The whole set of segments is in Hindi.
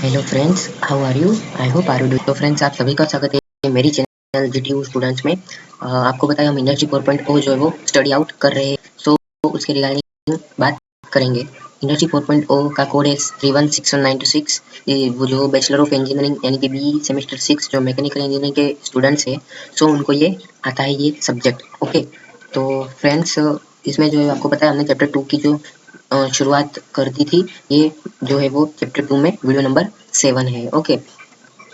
Hello friends, how are you? I hope are you do. तो फ्रेंड्स, आप सभी का स्वागत है मेरी चैनल जीटीयू स्टूडेंट्स में। आपको बताया हम इंडस्ट्री 4.0 जो है वो स्टडी आउट कर रहे हैं। सो उसके रिगार्डिंग बात करेंगे। इंडस्ट्री 4.0 का कोड है 316196। ये वो जो बैचलर ऑफ इंजीनियरिंग यानी कि बी सेमेस्टर 6 जो मैकेनिकल इंजीनियरिंग के स्टूडेंट्स हैं, सो उनको ये आता है ये सब्जेक्ट। ओके, तो फ्रेंड्स, इसमें जो है आपको पता है हमने चैप्टर 2 की जो शुरुआत कर दी थी। ये जो है वो चैप्टर 2 में वीडियो नंबर 7 है। ओके,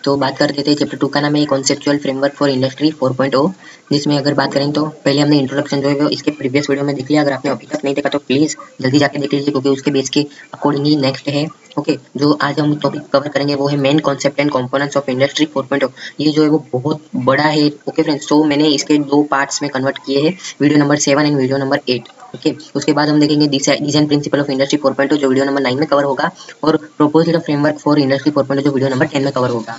तो बात करते थे। चैप्टर 2 का नाम है कॉन्सेप्चुअल फ्रेमवर्क फॉर इंडस्ट्री 4.0, जिसमें अगर बात करें तो पहले हमने इंट्रोडक्शन जो है वो इसके प्रीवियस वीडियो में देख लिया। अगर आपने अभी तक नहीं देखा तो प्लीज़ जल्दी जाके देख लीजिए, क्योंकि उसके बेस के अकॉर्डिंग ही नेक्स्ट है। ओके, जो आज हम टॉपिक कवर करेंगे वो है main concept and components of industry 4.0। ये जो है वो बहुत बड़ा है। ओके फ्रेंड्स, तो मैंने इसके दो पार्ट्स में कन्वर्ट किए हैं, video number 7 and video number 8। Okay, उसके बाद हम देखेंगे डिजाइन प्रिंसिपल ऑफ इंडस्ट्री 4.0 जो वीडियो नंबर 9 में कवर होगा, और प्रोपोज्ड फ्रेमवर्क फॉर इंडस्ट्री 4.0 जो वीडियो नंबर 10 में कवर होगा।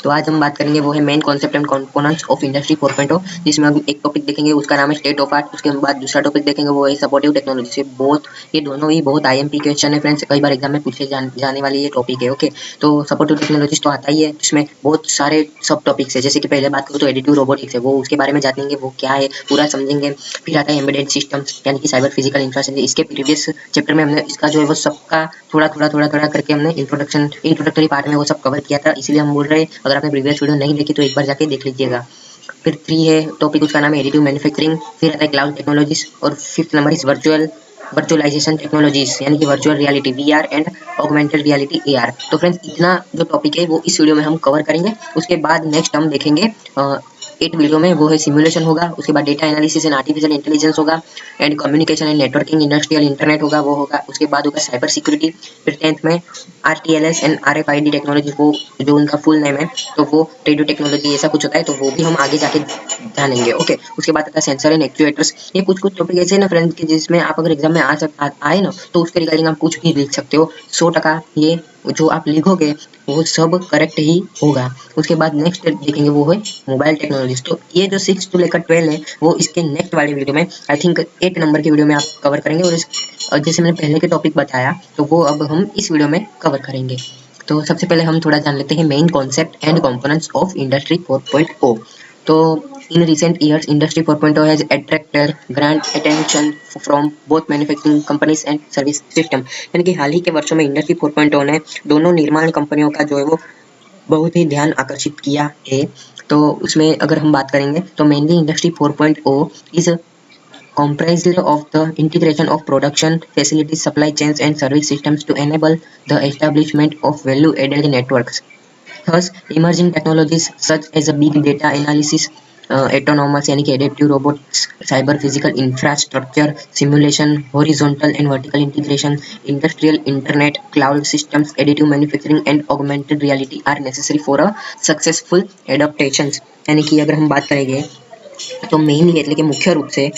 तो आज हम बात करेंगे वो है main concept and components of industry 4.0, जिसमें हम एक टॉपिक देखेंगे उसका नाम है स्टेट ऑफ आर्ट। उसके बाद दूसरा टॉपिक देखेंगे वो है सपोर्टिव टेक्नोलॉजी से। बहुत ये दोनों ही बहुत आईएमपी क्वेश्चन है फ्रेंड्स, कई बार एग्जाम में पूछे जाने वाली ये टॉपिक है। ओके, तो सपोर्टिव टेक्नोलॉजीज तो आता ही है, इसमें बहुत सारे सब टॉपिक्स है। जैसे कि पहले बात करूँ तो एडिटिव रोबोटिक्स है, वो उसके बारे में जानेंगे वो क्या है पूरा समझेंगे। फिर आता है एम्बेडेड सिस्टम्स यानी कि साइबर फिजिकल इंफ्रास्ट्रक्चर। इसके प्रीवियस चैप्टर में हमने इसका जो है वो सबका थोड़ा करके हमने इंट्रोडक्टरी पार्ट में वो सब कवर किया था, इसीलिए हम बोल रहे हैं अगर आपने प्रीवियस वीडियो नहीं देखी तो एक बार जाके देख लीजिएगा। फिर 3 है टॉपिक, उसका नाम है एडिटिव मैन्युफैक्चरिंग। फिर आता है क्लाउड टेक्नोलॉजीज, और 5th number is virtualisation technologies यानी कि virtual reality VR and augmented reality AR. तो फ्रेंड्स, इतना जो टॉपिक है वो इस वीडियो में हम कवर करेंगे। उसके बाद नेक्स्ट हम देखेंगे 8 वीडियो में वो है सिमुलेशन होगा। उसके बाद data analysis and artificial intelligence होगा, and communication and networking industrial internet होगा वो होगा। उसके बाद होगा साइबर सिक्योरिटी। फिर 10th में आरटीएलएस एंड आरएफआईडी टेक्नोलॉजी, वो जो उनका फुल नेम है, तो वो रेडियो टेक्नोलॉजी ऐसा कुछ होता है, तो वो भी हम आगे जाके जानेंगे। ओके, उसके बाद आता है सेंसर एंड एक्चुएटर्स। ये कुछ टॉपिक ऐसे है ना फ्रेंड्स कि जिसमें आप अगर एग्जाम में आए ना तो उसके रिगार्डिंग आप कुछ भी लिख सकते हो। 100% ये जो आप लिखोगे वो सब करेक्ट ही होगा। उसके बाद नेक्स्ट देखेंगे वो है मोबाइल टेक्नोलॉजीज। तो ये जो 6 to लेकर 12 है वो इसके नेक्स्ट वाले वीडियो में, आई थिंक 8 नंबर की वीडियो में आप कवर करेंगे। और जैसे मैंने पहले के टॉपिक बताया तो वो अब हम इस वीडियो में कवर करेंगे। तो सबसे पहले हम थोड़ा जान लेते हैं main concept and components of industry 4.0। तो in recent years, Industry 4.0 has attracted grand attention from both manufacturing companies and service system। यानी कि हाल ही के वर्षों में इंडस्ट्री 4.0 ने दोनों निर्माण कंपनियों का जो है वो बहुत ही ध्यान आकर्षित किया है। तो उसमें अगर हम बात करेंगे तो mainly industry 4.0 is comprised of the integration of production facilities, supply chains and service systems to enable the establishment of value-added networks. Thus, emerging technologies such as big data analysis, autonomous यानी कि adaptive robotics, cyber physical infrastructure, simulation, horizontal and vertical integration, industrial internet, cloud systems, additive manufacturing and augmented reality are necessary for a successful adaptations। यानी कि अगर हम बात करेंगे तो मेनली એટલે કે मुख्य रूप से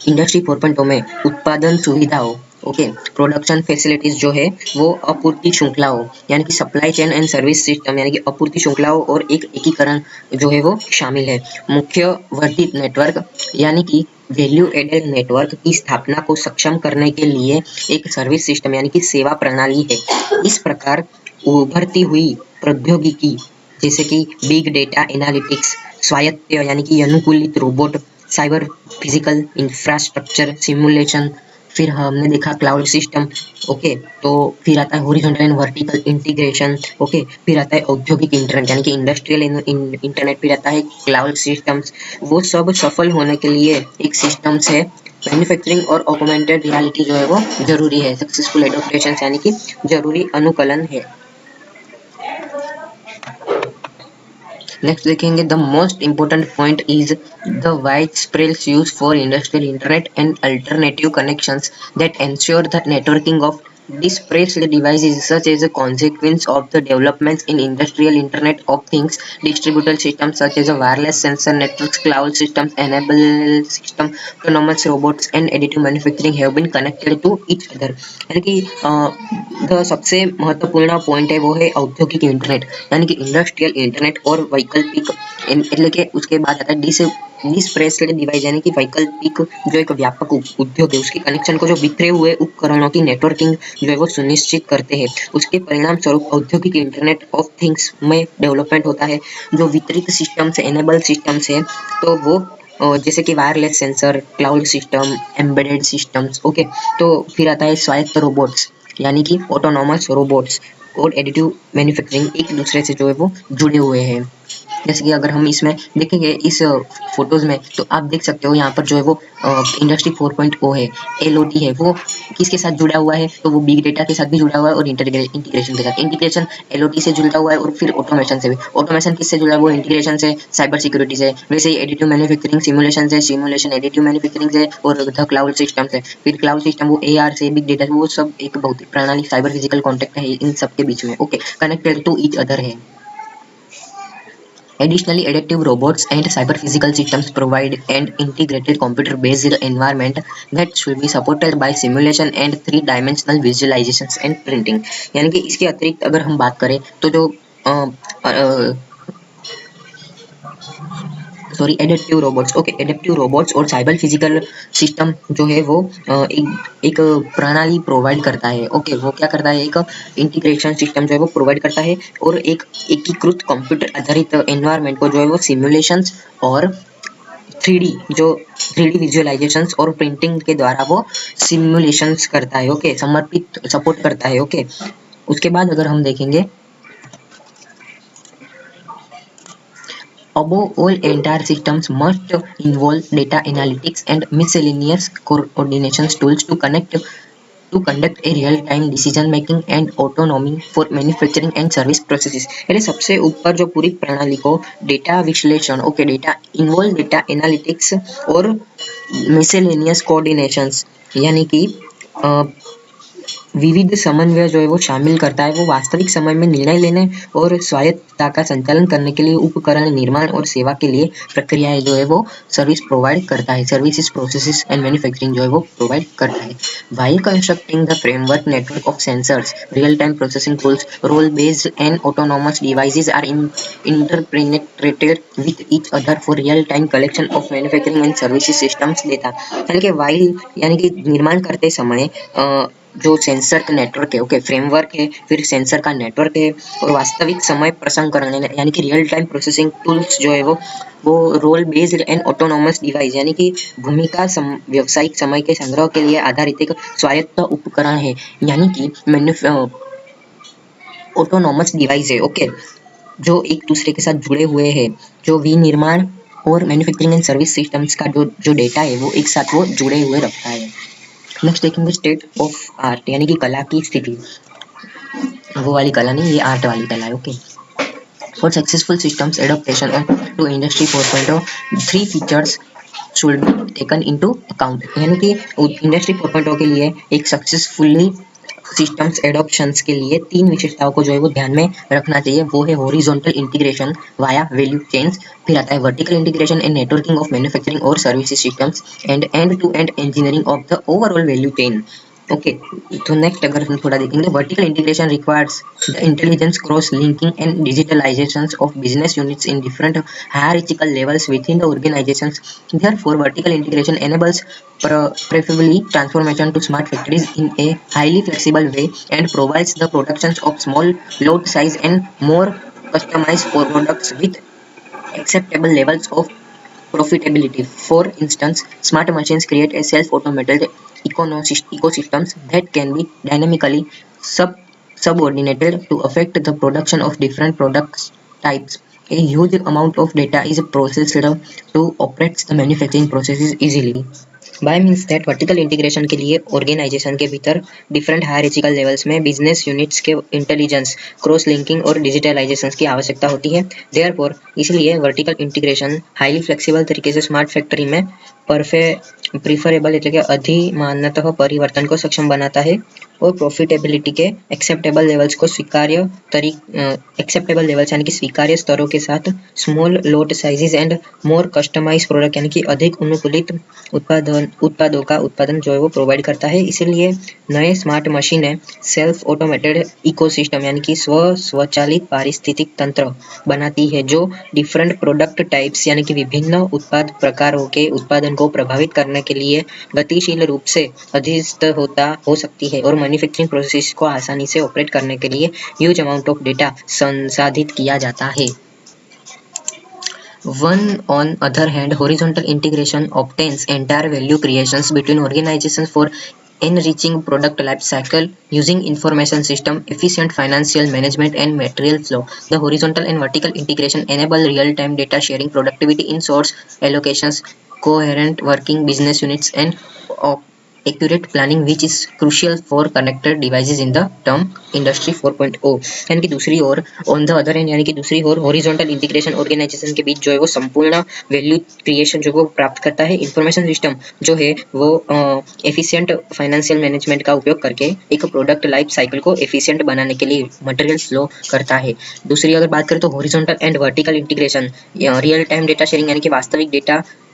इंडस्ट्री 4.0 में उत्पादन सुविधाओं, ओके, प्रोडक्शन फैसिलिटीज जो है वो आपूर्ति श्रृंखलाओं यानी कि supply chain and service system यानी कि आपूर्ति श्रृंखलाओं और एक एकीकरण जो है वो शामिल है। मुख्य वर्धित नेटवर्क यानी कि वैल्यू एडेड नेटवर्क की स्थापना को सक्षम करने के लिए एक सर्विस सिस्टम यानी कि सेवा प्रणाली है। इस प्रकार उभरती हुई प्रौद्योगिकी जैसे कि बिग डेटा एनालिटिक्स, स्वायत्त यानी कि अनुकूलित robot, cyber physical infrastructure, simulation, फिर हमने देखा क्लाउड सिस्टम। ओके, तो फिर आता है horizontal and vertical integration. Okay, फिर आता है औद्योगिक इंटरनेट यानी कि इंडस्ट्रियल इंटरनेट, फिर आता है क्लाउड सिस्टम्स। वो सब सफल होने के लिए एक सिस्टम्स है। मैन्युफैक्चरिंग और ऑगमेंटेड रियलिटी जो है वो जरूरी है, सक्सेसफुल एडोप्टेशन यानी कि जरूरी अनुकलन है। नेक्स्ट देखेंगे the most important point is the wide spread use for industrial internet and alternative connections that ensure the networking of dispersed devices such as a consequence of the developments in industrial internet of things. Distributed systems such as a wireless sensor networks, cloud systems, enable system, autonomous robots and additive manufacturing have been connected to each other। यानी कि सबसे महत्वपूर्ण पॉइंट है वो है औद्योगिक इंटरनेट यानी कि इंडस्ट्रियल इंटरनेट और वैकल्पिक એટલે કે उसके बाद आता है डिस्प्रेस्ड डिवाइस यानी कि वैकल्पिक जो एक व्यापक उद्योग है उसके कनेक्शन को जो बिखरे हुए उपकरणों की नेटवर्किंग जो है वो सुनिश्चित करते हैं। उसके परिणाम स्वरूप औद्योगिक इंटरनेट ऑफ थिंग्स में डेवलपमेंट होता है। जो वितरित सिस्टम से एनेबल सिस्टम्स है तो वो जैसे कि wireless sensor, cloud system, embedded systems. Okay, तो फिर आता है स्वायत्त रोबोट्स यानी कि ऑटोनॉमस रोबोट्स और एडिटिव मैन्युफैक्चरिंग एक दूसरे से जो है वो जुड़े हुए हैं। जैसे कि अगर हम इसमें देखेंगे इस फोटोज में तो आप देख सकते हो यहाँ पर जो है वो इंडस्ट्री 4.0 है, एलओटी है, वो किसके साथ जुड़ा हुआ है, तो वो बिग डेटा के साथ भी जुड़ा हुआ है और इंटीग्रेशन के साथ। इंटीग्रेशन एलओटी से जुड़ा हुआ है और फिर ऑटोमेशन से भी। ऑटोमेशन किससे जुड़ा हुआ है, इंटीग्रेशन से, साइबर सिक्योरिटी से। वैसे ही एडिटिव मैन्युफैक्चरिंग सिमुलेशन से, सिमुलेशन एडिटिव मैन्युफैक्चरिंग से, और द क्लाउड सिस्टम से। फिर क्लाउड सिस्टम वो एआर से, बिग डेटा, वो सब एक भौतिक प्रणाली साइबर फिजिकल कॉन्टेक्ट है इन सब के बीच में। Okay, connected to each other है। Additionally, adaptive robots and cyber-physical systems provide an integrated computer-based environment that should be supported by simulation and three-dimensional visualizations and printing। यानी कि इसके अतिरिक्त अगर हम बात करें तो जो sorry adaptive robots, okay, adaptive robots और साइबर फिजिकल सिस्टम जो है वो एक प्रणाली प्रोवाइड करता है। ओके, वो क्या करता है, एक इंटीग्रेशन सिस्टम जो है वो प्रोवाइड करता है और एक एकीकृत कंप्यूटर आधारित एनवायरनमेंट को जो है वो सिमुलेशंस और 3D जो 3D विजुअलाइजेशंस और प्रिंटिंग के द्वारा वो सिमुलेशंस करता है। ओके, समर्पित सपोर्ट करता है। ओके, उसके बाद अगर हम देखेंगे above all, entire systems must involve data analytics and miscellaneous coordination tools to conduct a real-time decision making and autonomy for manufacturing and service processes। એટલે सबसे ऊपर जो पूरी प्रणाली को डेटा विश्लेषण, okay, data involve data analytics और मिसेलेनियस कोऑर्डिनेशंस यानी कि विविध समन्वय जो है वो शामिल करता है। वो वास्तविक समय में निर्णय लेने और स्वायत्तता का संचालन करने के लिए उपकरण निर्माण और सेवा के लिए प्रक्रियाएं जो है वो सर्विस प्रोवाइड करता है। सर्विसेज, प्रोसेसेस एंड मैन्युफैक्चरिंग जो है वो प्रोवाइड करता है। While constructing the framework network of sensors, real-time processing tools, role-based and autonomous devices are interpenetrated with each other for real-time collection of manufacturing and services systems data। यानी कि while यानी कि निर्माण करते समय जो सेंसर का नेटवर्क है, ओके, फ्रेमवर्क है, फिर सेंसर का नेटवर्क है और वास्तविक समय प्रसंस्करण यानी कि रियल टाइम प्रोसेसिंग टूल्स जो है वो role based and autonomous device यानी कि भूमिका व्यावसायिक समय के संग्रह के लिए आधारित एक स्वायत्त उपकरण है। यानी कि ऑटोनॉमस डिवाइस है, ओके, जो एक दूसरे के साथ जुड़े हुए हैं, जो विनिर्माण और मैन्युफैक्चरिंग एंड सर्विस सिस्टम्स का जो डेटा है वो एक साथ वो जुड़े हुए रखता है। नेक्स्ट देखेंगे स्टेट ऑफ आर्ट यानी कि कला की स्थिति। वो वाली कला नहीं, ये आर्ट वाली कला है। Okay, for successful systems adaptation to industry 4.0 three features should be taken into account. यानी कि इंडस्ट्री 4.0 के लिए एक सक्सेसफुली सिस्टम्स एडॉप्शंस के लिए तीन विशेषताओं को जो है वो ध्यान में रखना चाहिए। वो है horizontal integration via value chains, फिर आता है vertical integration and networking of manufacturing और services systems, and end to end engineering of the overall value chain. Okay, तो नेक्स्ट अगर हम थोड़ा देखेंगे, vertical integration requires the intelligence cross linking and digitalization of business units in different hierarchical levels within the organizations. Therefore, vertical integration enables preferably transformation to smart factories in a highly flexible way and provides the productions of small lot size and more customized for products with acceptable levels of profitability. For instance, smart machines create a self-automated ecosystems that can be dynamically subordinated to affect the production of different product types. A huge amount of data is processed to operate the manufacturing processes easily. Bye means that vertical integration के लिए ऑर्गेनाइजेशन के भीतर डिफरेंट हायरार्चिकल लेवल्स में बिजनेस यूनिट्स के इंटेलिजेंस, क्रॉस लिंकिंग और डिजिटलाइजेशन की आवश्यकता होती है। देयरफॉर इसलिए वर्टिकल इंटीग्रेशन हाईली फ्लेक्सिबल तरीके से स्मार्ट फैक्ट्री में प्रीफरेबल એટલે કે अधिमानतः परिवर्तन को सक्षम बनाता है और प्रॉफिटेबिलिटी के एक्सेप्टेबल लेवल्स को एक्सेप्टेबल लेवल्स यानी कि स्वीकार्य स्तरों के साथ small lot sizes and more customise product यानी कि अधिक अनुकूलित उत्पादों का उत्पादन जो है वो प्रोवाइड करता है। इसीलिए नए स्मार्ट मशीनें सेल्फ ऑटोमेटेड इकोसिस्टम यानी कि स्वचालित पारिस्थितिक तंत्र बनाती है जो डिफरेंट प्रोडक्ट टाइप्स यानी कि विभिन्न उत्पाद प्रकारों के उत्पादन को प्रभावित करने के लिए गतिशील रूप से अधिस्थ हो सकती है और मैन्युफैक्चरिंग प्रोसेस को आसानी से ऑपरेट करने के लिए ह्यूज अमाउंट ऑफ डेटा संसाधित किया जाता है। One on other hand, horizontal integration obtains entire value creations between organizations for enriching product life cycle using information system, efficient financial management and material flow. The horizontal and vertical integration enable real-time data sharing, productivity in source allocations, coherent working business units and accurate planning which is crucial for connected devices in the term industry 4.0। यानी कि दूसरी ओर ऑन द अदर एंड यानी कि दूसरी ओर हॉरिजॉन्टल इंटीग्रेशन ऑर्गेनाइजेशन के बीच जो है वो संपूर्ण वैल्यू क्रिएशन जो वो प्राप्त करता है। इंफॉर्मेशन सिस्टम जो है वो एफिशिएंट फाइनेंशियल मैनेजमेंट का उपयोग करके एक प्रोडक्ट लाइफ साइकिल को एफिशिएंट बनाने के लिए मटेरियल फ्लो करता है। दूसरी अगर बात करें तो horizontal and vertical integration real time data sharing यानी कि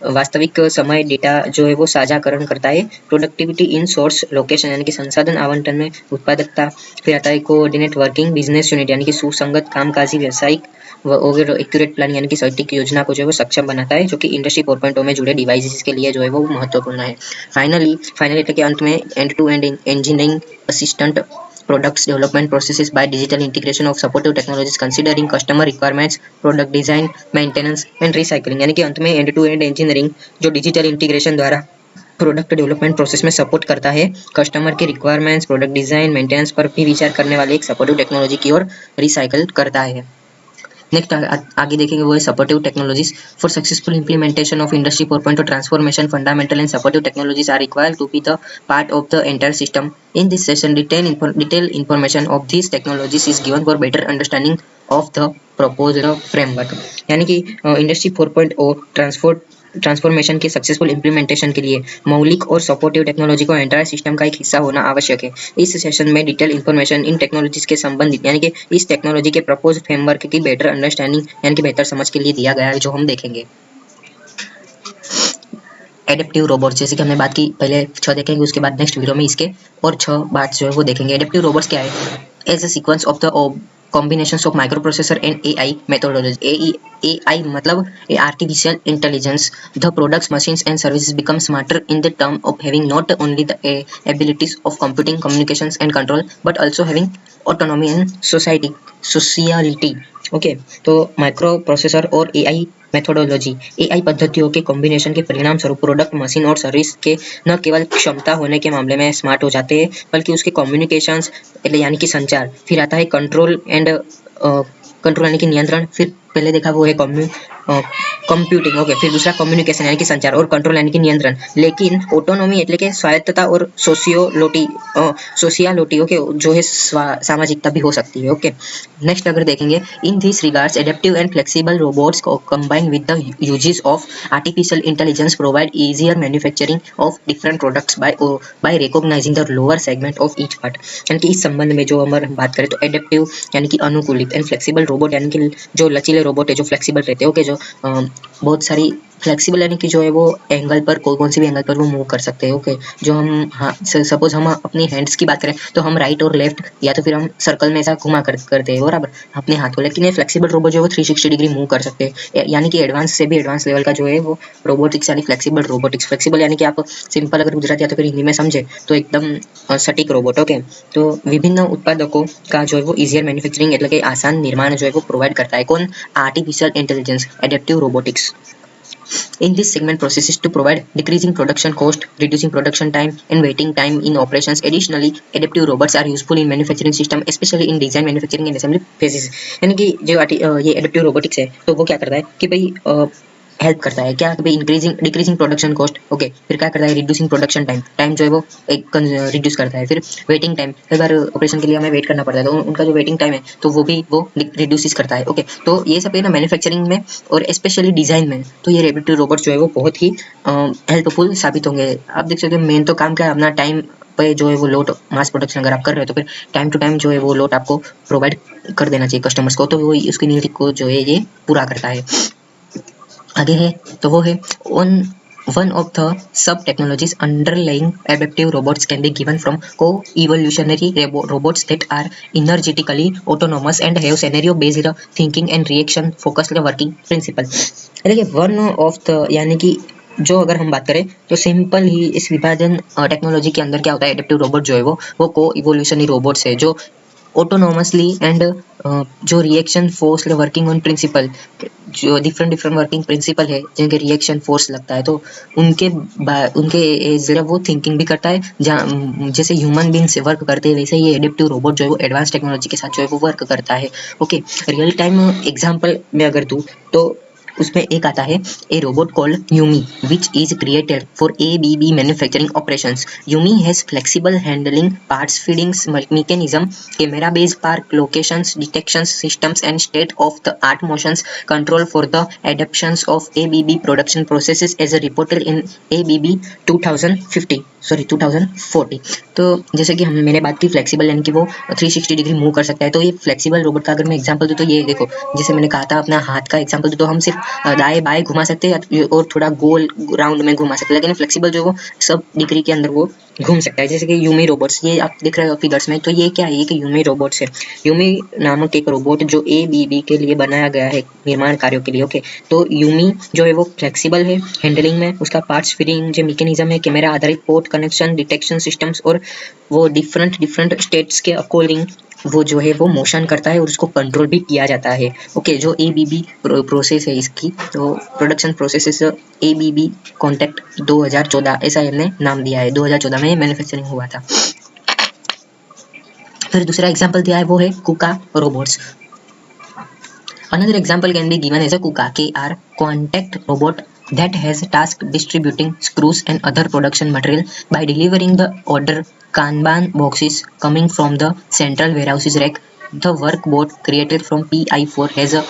वास्तविक समय डेटा जो है वो साझाकरण करता है। प्रोडक्टिविटी इन सोर्स लोकेशन यानी कि संसाधन आवंटन में उत्पादकता। फिर आता है कोऑर्डिनेट वर्किंग बिजनेस यूनिट यानी कि सुसंगत कामकाजी व्यवसायिक और एक्यूरेट प्लान यानी कि सटीक योजना को जो है वो सक्षम बनाता है जो कि इंडस्ट्री 4.0 में जुड़े डिवाइसेस के लिए जो है वो महत्वपूर्ण है। फाइनली के अंत में end to end engineering assistant products development processes by digital integration of supportive technologies considering customer requirements, product design, maintenance and recycling। यानी कि अंत में एंड टू एंड इंजीनियरिंग जो डिजिटल इंटीग्रेशन द्वारा प्रोडक्ट डेवलपमेंट प्रोसेस में सपोर्ट करता है, कस्टमर के रिक्वायरमेंट्स, प्रोडक्ट डिजाइन, मेंटेनेंस पर भी विचार करने वाले एक सपोर्टिव टेक्नोलॉजी की ओर रिसाइकल करता है। नेक्स्ट आगे देखेंगे वो है supportive technologies. For successful implementation of industry 4.0 transformation fundamental and supportive technologies are required to be the part of the entire system. In this session detail information of this technologies is given for better understanding of the proposed framework. यानी कि इंडस्ट्री 4.0 ट्रांसफॉर्मेशन के सक्सेसफुल इंप्लीमेंटेशन के लिए मौलिक और सपोर्टिव टेक्नोलॉजी को एंटायर सिस्टम का एक हिस्सा होना आवश्यक है। इस सेशन में डिटेल इंफॉर्मेशन इन टेक्नोलॉजीज के संबंधित यानी कि इस टेक्नोलॉजी के प्रपोज फ्रेमवर्क की बेटर अंडरस्टैंडिंग यानी कि बेहतर समझ के लिए दिया गया है जो हम देखेंगे। एडेप्टिव रोबोट्स जैसे कि हमने बात की पहले 6 देखेंगे, उसके बाद नेक्स्ट वीडियो में इसके और 6 बात जो है वो देखेंगे। एडेप्टिव रोबोट्स क्या है? As a sequence of the combinations of microprocessor and AI methodology। AI मतलब artificial intelligence। The products, machines and services become smarter in the term of having not only the abilities of computing, communications and control but also having autonomy and sociality। Okay तो माइक्रो प्रोसेसर और AI मेथोडोलॉजी AI पद्धतियों के कॉम्बिनेशन के परिणाम स्वरूप प्रोडक्ट, मशीन और सर्विस के न केवल क्षमता होने के मामले में स्मार्ट हो जाते हैं बल्कि उसके कम्युनिकेशंस यानी कि संचार, फिर आता है कंट्रोल यानी कि नियंत्रण, फिर पहले देखा वो है कंप्यूटिंग। ओके फिर दूसरा कम्युनिकेशन यानी कि संचार और कंट्रोल यानी कि नियंत्रण। लेकिन ऑटोनोमी એટલે કે स्वायत्तता और सोशियोलिटी ओके जो है सामाजिकता भी हो सकती है। ओके नेक्स्ट अगर देखेंगे in this regards adaptive and flexible robots combined with the uses of artificial intelligence provide easier manufacturing of different products by recognising the lower segment of each part. यानी कि इस संबंध में जो हम बात करें तो एडेप्टिव यानी कि अनुकूलित एंड फ्लेक्सिबल रोबोट यानी कि जो लचीले रोबोट है जो फ्लेक्सिबल रहते हैं। ओके जो बहुत सारी फ्लेक्सिबल यानी कि जो है वो एंगल पर कौन सी भी एंगल पर वो मूव कर सकते हैं। ओके जो हम सपोज हम अपनी हैंड्स की बात करें तो हम राइट और लेफ्ट या तो फिर हम सर्कल में ऐसा घुमा करते हैं बराबर अपने हाथ को, लेकिन ये फ्लेक्सिबल रोबोट जो है वो 360 डिग्री मूव कर सकते हैं। यानी कि एडवांस से भी एडवांस लेवल का जो है वो रोबोटिक्स यानी फ्लेक्सिबल रोबोटिक्स। फ्लेक्सिबल यानी कि आप सिंपल अगर गुजराती या तो फिर हिंदी में समझे तो एकदम सटीक रोबोट। ओके तो विभिन्न उत्पादकों का जो है वो इजियर मैन्युफैक्चरिंग એટલે કે आसान निर्माण जो है वो प्रोवाइड करता है कौन? Artificial intelligence adaptive robotics. In this segment processes to provide decreasing production cost, reducing production time and waiting time in operations. Additionally, adaptive robots are useful in manufacturing system, especially in design, manufacturing and assembly phases। यानी कि जो ये adaptive robotics है तो वो क्या करता है कि भाई हेल्प करता है क्या कि increasing decreasing production cost. Okay, फिर क्या करता है रिड्यूसिंग प्रोडक्शन टाइम, टाइम जो है वो एक रिड्यूस करता है। फिर वेटिंग टाइम, कई बार ऑपरेशन के लिए हमें वेट करना पड़ता है तो उनका जो वेटिंग टाइम है तो वो भी वो रिड्यूस करता है। ओके, तो ये सब है ना मैन्युफैक्चरिंग में और स्पेशली डिजाइन में, तो ये रेपिडेटिव रोबोट जो है वो बहुत ही हेल्पफुल साबित होंगे। आप देख सकते हो मेन तो काम क्या है, अपना टाइम पे जो है वो लोड मास प्रोडक्शन अगर आप कर रहे हो तो फिर टाइम टू टाइम जो है वो लोड आपको प्रोवाइड कर देना चाहिए कस्टमर्स को, तो वो उसकी नीड को जो है ये पूरा करता है। आगे है तो वो है one of the sub technologies underlying adaptive robots can be given from co-evolutionary robots that are energetically autonomous and have scenario based thinking and reaction focused working principle। देखिए वन ऑफ द यानी कि जो अगर हम बात करें तो सिंपल ही इस विभाजन टेक्नोलॉजी के अंदर क्या होता है, एडेप्टिव रोबोट जो है वो को इवोल्यूशनरी रोबोट्स है जो ऑटोनोमसली एंड जो reaction force working on principle, जो डिफरेंट डिफरेंट वर्किंग प्रिंसिपल है जिनके रिएक्शन फोर्स लगता है तो उनके उनके जरा वो थिंकिंग भी करता है जहाँ जैसे ह्यूमन बींग से वर्क करते हैं वैसे ये एडेप्टिव रोबोट जो है वो एडवांस टेक्नोलॉजी के साथ जो है वो वर्क करता है। ओके, रियल टाइम एग्जांपल में अगर दूँ तो उसमें एक आता है ए robot called Yumi which is created for ABB manufacturing operations. Yumi has flexible handling parts feedings mechanism, camera based park locations detection systems and state of the art motions control for the adaptations of ABB production processes as reported in ABB 2050 sorry 2040। तो जैसे कि हम मैंने बात की फ्लेक्सिबल यानी कि वो 360 डिग्री मूव कर सकता है, तो ये फ्लेक्सिबल रोबोट का अगर मैं एग्जांपल दूं तो ये देखो जैसे मैंने कहा था अपना हाथ का एग्जांपल दूं तो हम सिर्फ दाएं बाएं घुमा सकते हैं और थोड़ा गोल राउंड में घुमा सकते हैं, लेकिन फ्लेक्सिबल जो वो सब डिग्री के अंदर वो घूम सकता है। जैसे कि यूमी रोबोट्स ये आप देख रहे हो फिगर्स में, तो ये क्या है, ये कि यूमी रोबोट्स है। यूमी नामक एक रोबोट जो एबीबी के लिए बनाया गया है निर्माण कार्यों के लिए। ओके, तो यूमी जो है वो फ्लेक्सिबल है हैंडलिंग में, उसका पार्ट्स फीडिंग जो मैकेनिज्म है, कैमरा आधारित पोर्ट कनेक्शन डिटेक्शन सिस्टम्स और वो डिफरेंट डिफरेंट स्टेट्स के अकॉर्डिंग वो जो है वो मोशन करता है और उसको कंट्रोल भी किया जाता है। ओके, जो एबीबी प्रोसेस है इसकी तो प्रोडक्शन प्रोसेस एबीबी कॉन्टैक्ट 2014 ऐसा हमने नाम दिया है, 2014 में मैन्युफैक्चरिंग हुआ था। फिर दूसरा एग्जांपल दिया है वो है कुका robots. Another example can be given as a KUKA KR contact robot that has task distributing screws and other production material by delivering the order Kanban boxes coming from the central warehouses rack. The workbot created from PI4 has a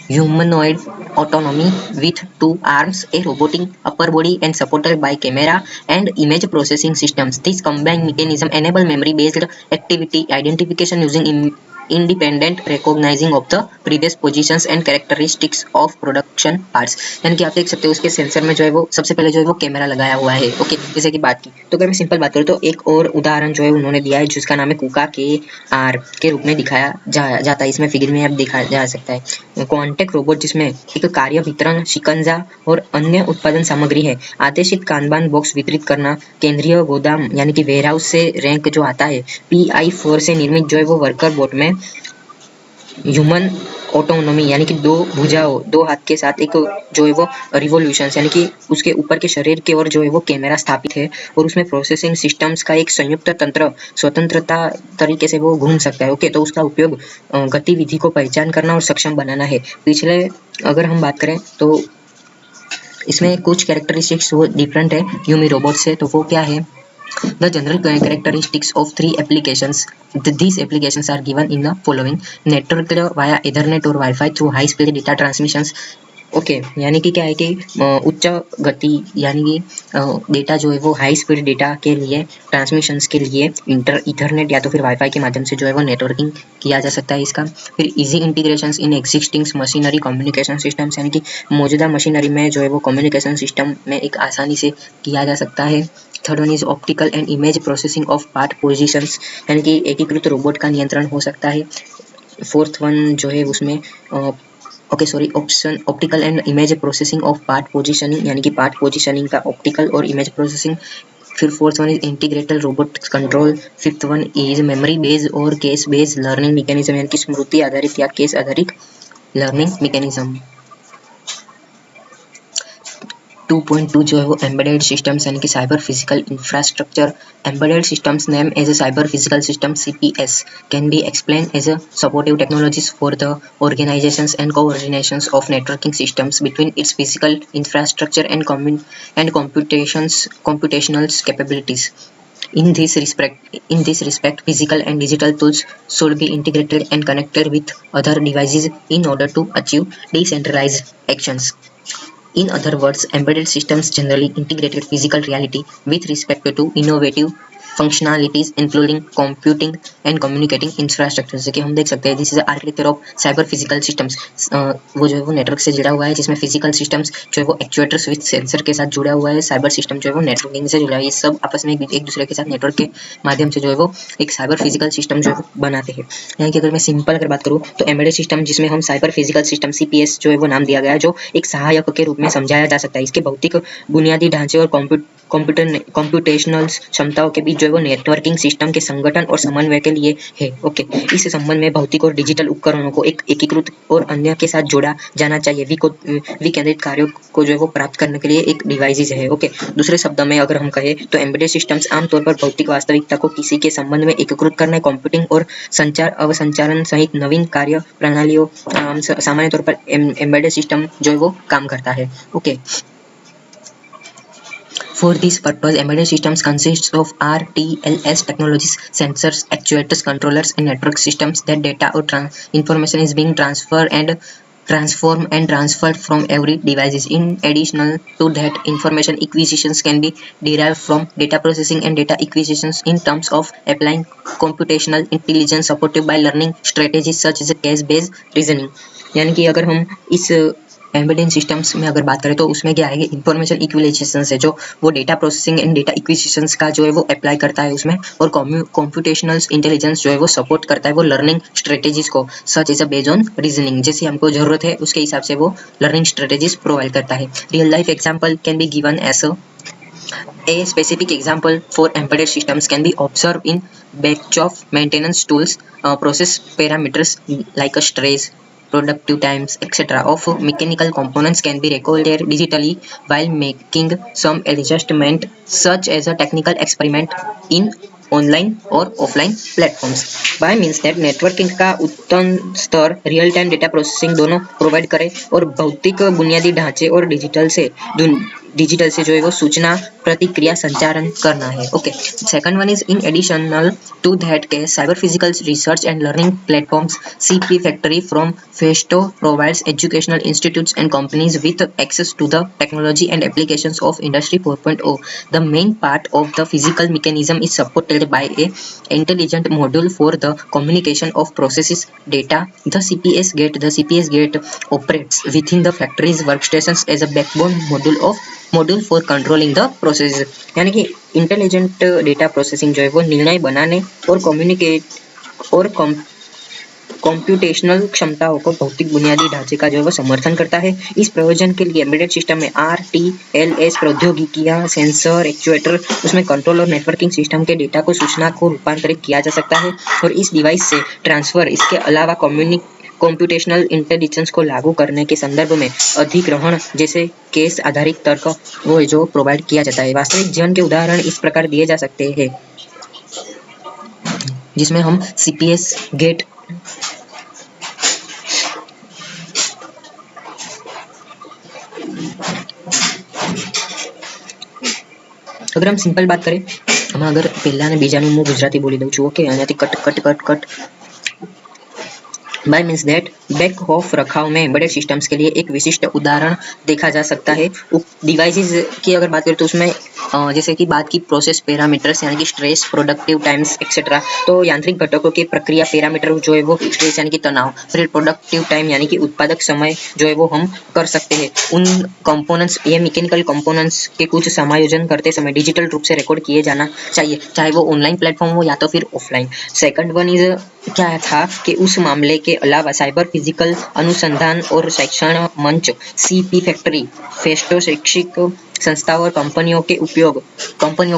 humanoid autonomy with two arms, a robotic upper body and supported by camera and image processing systems. This combined mechanism enable memory-based activity identification using independent recognizing of the previous positions and characteristics of production parts। यानी कि आप देख सकते हो उसके सेंसर में जो है वो सबसे पहले जो है वो कैमरा लगाया हुआ है। ओके, जैसे कि बात की तो अगर मैं सिंपल बात करूँ तो एक और उदाहरण जो है उन्होंने दिया है जिसका नाम है कुका के आर के रूप में दिखाया जाता है, इसमें फिगर में अब दिखाया जा सकता है। कॉन्टैक्ट रोबोट जिसमें एक कार्य वितरण शिकंजा और अन्य उत्पादन सामग्री है, आदेशित कानबान बॉक्स वितरित करना, केंद्रीय गोदाम यानी कि वेयरहाउस से रैंक जो आता है, PI4 से निर्मित जो है वो वर्कर बोट में ह्यूमन ऑटोनोमी यानी कि दो भुजाओं दो हाथ के साथ एक जो है वो रिवोल्यूशन यानी कि उसके ऊपर के शरीर के ओर जो है वो कैमरा स्थापित है और उसमें प्रोसेसिंग सिस्टम्स का एक संयुक्त तंत्र स्वतंत्रता तरीके से वो घूम सकता है। ओके, तो उसका उपयोग गतिविधि को पहचान करना और सक्षम बनाना है। पिछले अगर हम बात करें तो इसमें कुछ कैरेक्टरिस्टिक्स वो डिफरेंट है यूमी रोबोट से, तो वो क्या है, The general characteristics of three applications. These applications are given in the following: network via Ethernet or Wi-Fi through high-speed data transmissions. Okay यानी कि क्या है कि उच्च गति यानी कि डेटा जो है वो हाई स्पीड डेटा के लिए ट्रांसमिशंस के लिए ईथरनेट या तो फिर वाईफाई के माध्यम से जो है वो नेटवर्किंग किया जा सकता है इसका। फिर easy integrations in existing machinery communication systems यानी कि मौजूदा मशीनरी में जो है वो कम्युनिकेशन सिस्टम में एक आसानी से किया जा सकता है। Third one is optical and image processing of part positions यानी कि एकीकृत रोबोट का नियंत्रण हो सकता है। फोर्थ वन जो है उसमें option optical and image processing of part positioning यानी कि पार्ट पोजीशनिंग का ऑप्टिकल और इमेज प्रोसेसिंग। फिर fourth one is integrated robot control. Fifth one is memory based और केस बेस्ड लर्निंग मैकेनिज्म यानी कि स्मृति आधारित या केस आधारित लर्निंग मैकेनिज्म। 2.2 जो है वो एम्बेडेड सिस्टम्स यानी कि cyber physical infrastructure. Embedded systems name as a cyber physical system CPS can be explained as a supportive technologies for the organizations and coordinations of networking systems between its physical infrastructure and computational capabilities. In this respect, physical and digital tools should be integrated and connected with other devices in order to achieve decentralized actions. In other words, embedded systems generally integrated physical reality with respect to innovative functionalities including computing and communicating infrastructure. जैसे कि हम देख सकते हैं this is architecture of cyber physical systems. वो जो है वो नेटवर्क से जुड़ा हुआ है जिसमें फिजिकल सिस्टम्स जो है वो एक्चुएटर्स विद सेंसर के साथ जुड़ा हुआ है. साइबर सिस्टम जो है वो नेटवर्किंग से जुड़ा है. ये सब आपस में एक दूसरे के साथ नेटवर्क के माध्यम से जो है वो एक साइबर फिजिकल सिस्टम जो है बनाते हैं. यानी कि अगर मैं सिंपल अगर बात करूँ तो एम्बेडेड सिस्टम जिसमें हम साइबर फिजिकल सिस्टम CPS जो है वो नाम दिया गया है जो एक सहायक के रूप में समझाया जा सकता है. इसके भौतिक बुनियादी ढांचे और कंप्यूटेशनल क्षमताओं के बीच जो है वो नेटवर्किंग सिस्टम के संगठन और समन्वय के लिए है. ओके, इस संबंध में भौतिक और डिजिटल उपकरणों को एक एकीकृत और अन्य के साथ जोड़ा जाना चाहिए. विकेंद्रित कार्यों को जो है वो प्राप्त करने के लिए एक डिवाइसेज है. ओके, दूसरे शब्दों में अगर हम कहें तो एम्बेडेड सिस्टम्स आमतौर पर भौतिक वास्तविकता को किसी के संबंध में एकीकृत करने, कंप्यूटिंग और संचार अवसंचालन सहित नवीन कार्य प्रणालियों सामान्य तौर पर एम्बेडेड सिस्टम जो है वो काम करता है. Okay, For this purpose, embedded systems consists of RTLS technologies, sensors, actuators, controllers, and network systems that data or information is being transferred and transferred from every device. In addition to that, information acquisitions can be derived from data processing and data acquisitions in terms of applying computational intelligence supported by learning strategies such as case-based reasoning. यानी कि अगर हम इस एम्बेडेड सिस्टम्स में अगर बात करें तो उसमें क्या है, इंफॉर्मेशन इक्विलाइजेशन है जो वो डेटा प्रोसेसिंग एंड डेटा इक्विजिशंस का जो है वो अप्लाई करता है उसमें, और कंप्यूटेशनल इंटेलिजेंस जो है वो सपोर्ट करता है वो लर्निंग स्ट्रेटेजीज को such as a based on reasoning. जैसे हमको जरूरत है उसके हिसाब से वो लर्निंग स्ट्रेटेजीज प्रोवाइड करता है. Real life example can be given as A specific example for embedded systems can be observed in batch of maintenance tools. Process parameters like a stress, productive times, etc. of mechanical components can be recorded digitally while making some adjustment, such as a technical experiment in online और offline platforms. By means that networking का उत्तम स्तर रियल टाइम डेटा प्रोसेसिंग दोनों प्रोवाइड करे और भौतिक बुनियादी ढांचे और डिजिटल से जो है वो सूचना प्रतिक्रिया संचारण करना है. Okay, second one is in additional to that के cyber physical research and learning platforms CP factory from Festo provides educational institutes and companies with access to the technology and applications of industry 4.0. The main part of the physical mechanism is supported by a intelligent module for the communication of processes data. The CPS gate operates within the factory's workstations as a backbone module for controlling the process. यानी कि इंटेलिजेंट डेटा प्रोसेसिंग जो है वो निर्णय बनाने और कम्युनिकेट और कंप्यूटेशनल क्षमताओं को भौतिक बुनियादी ढांचे का जो है वो समर्थन करता है. इस प्रयोजन के लिए एम्बेडेड सिस्टम में RTLS प्रौद्योगिकियां, सेंसर, एक्चुएटर, उसमें कंट्रोल और नेटवर्किंग सिस्टम के डेटा को सूचना को रूपांतरित किया जा सकता है और इस डिवाइस से ट्रांसफर. इसके अलावा कंप्यूटेशनल इंटेलिजेंस को लागू करने के संदर्भ में अधिग्रहण जैसे केस आधारित तर्क वो जो प्रोवाइड किया जाता है. वास्तविक जीवन के उदाहरण इस प्रकार दिए जा सकते हैं जिसमें हम CPS गेट अगर हम सिंपल बात करें, हम अगर पहला ने बीजाનું હું ગુજરાતી બોલી દઉં છું. ઓકે, અહીંયાથી cut bye means that back of रखाव में एम्बेडेड सिस्टम्स के लिए एक विशिष्ट उदाहरण देखा जा सकता है. डिवाइसेस की अगर बात करें तो उसमें जैसे कि बात की प्रोसेस पैरामीटर्स यानी कि स्ट्रेस, प्रोडक्टिव टाइम्स एक्सेट्रा. तो यांत्रिक घटकों के प्रक्रिया पैरामीटर जो है वो स्ट्रेस यानी कि तनाव, फिर प्रोडक्टिव टाइम यानी कि उत्पादक समय जो है वो हम कर सकते हैं. उन कंपोनेंट्स ये मैकेनिकल कंपोनेंट्स के कुछ समायोजन करते समय डिजिटल रूप से रिकॉर्ड किए जाना चाहिए, चाहे वो ऑनलाइन प्लेटफॉर्म हो या तो फिर ऑफलाइन. सेकंड वन इज क्या था कि उस मामले के अलावा साइबर फिजिकल अनुसंधान और शैक्षण मंच CP फैक्ट्री फेस्टो शैक्षिक संस्थाओं और कंपनियों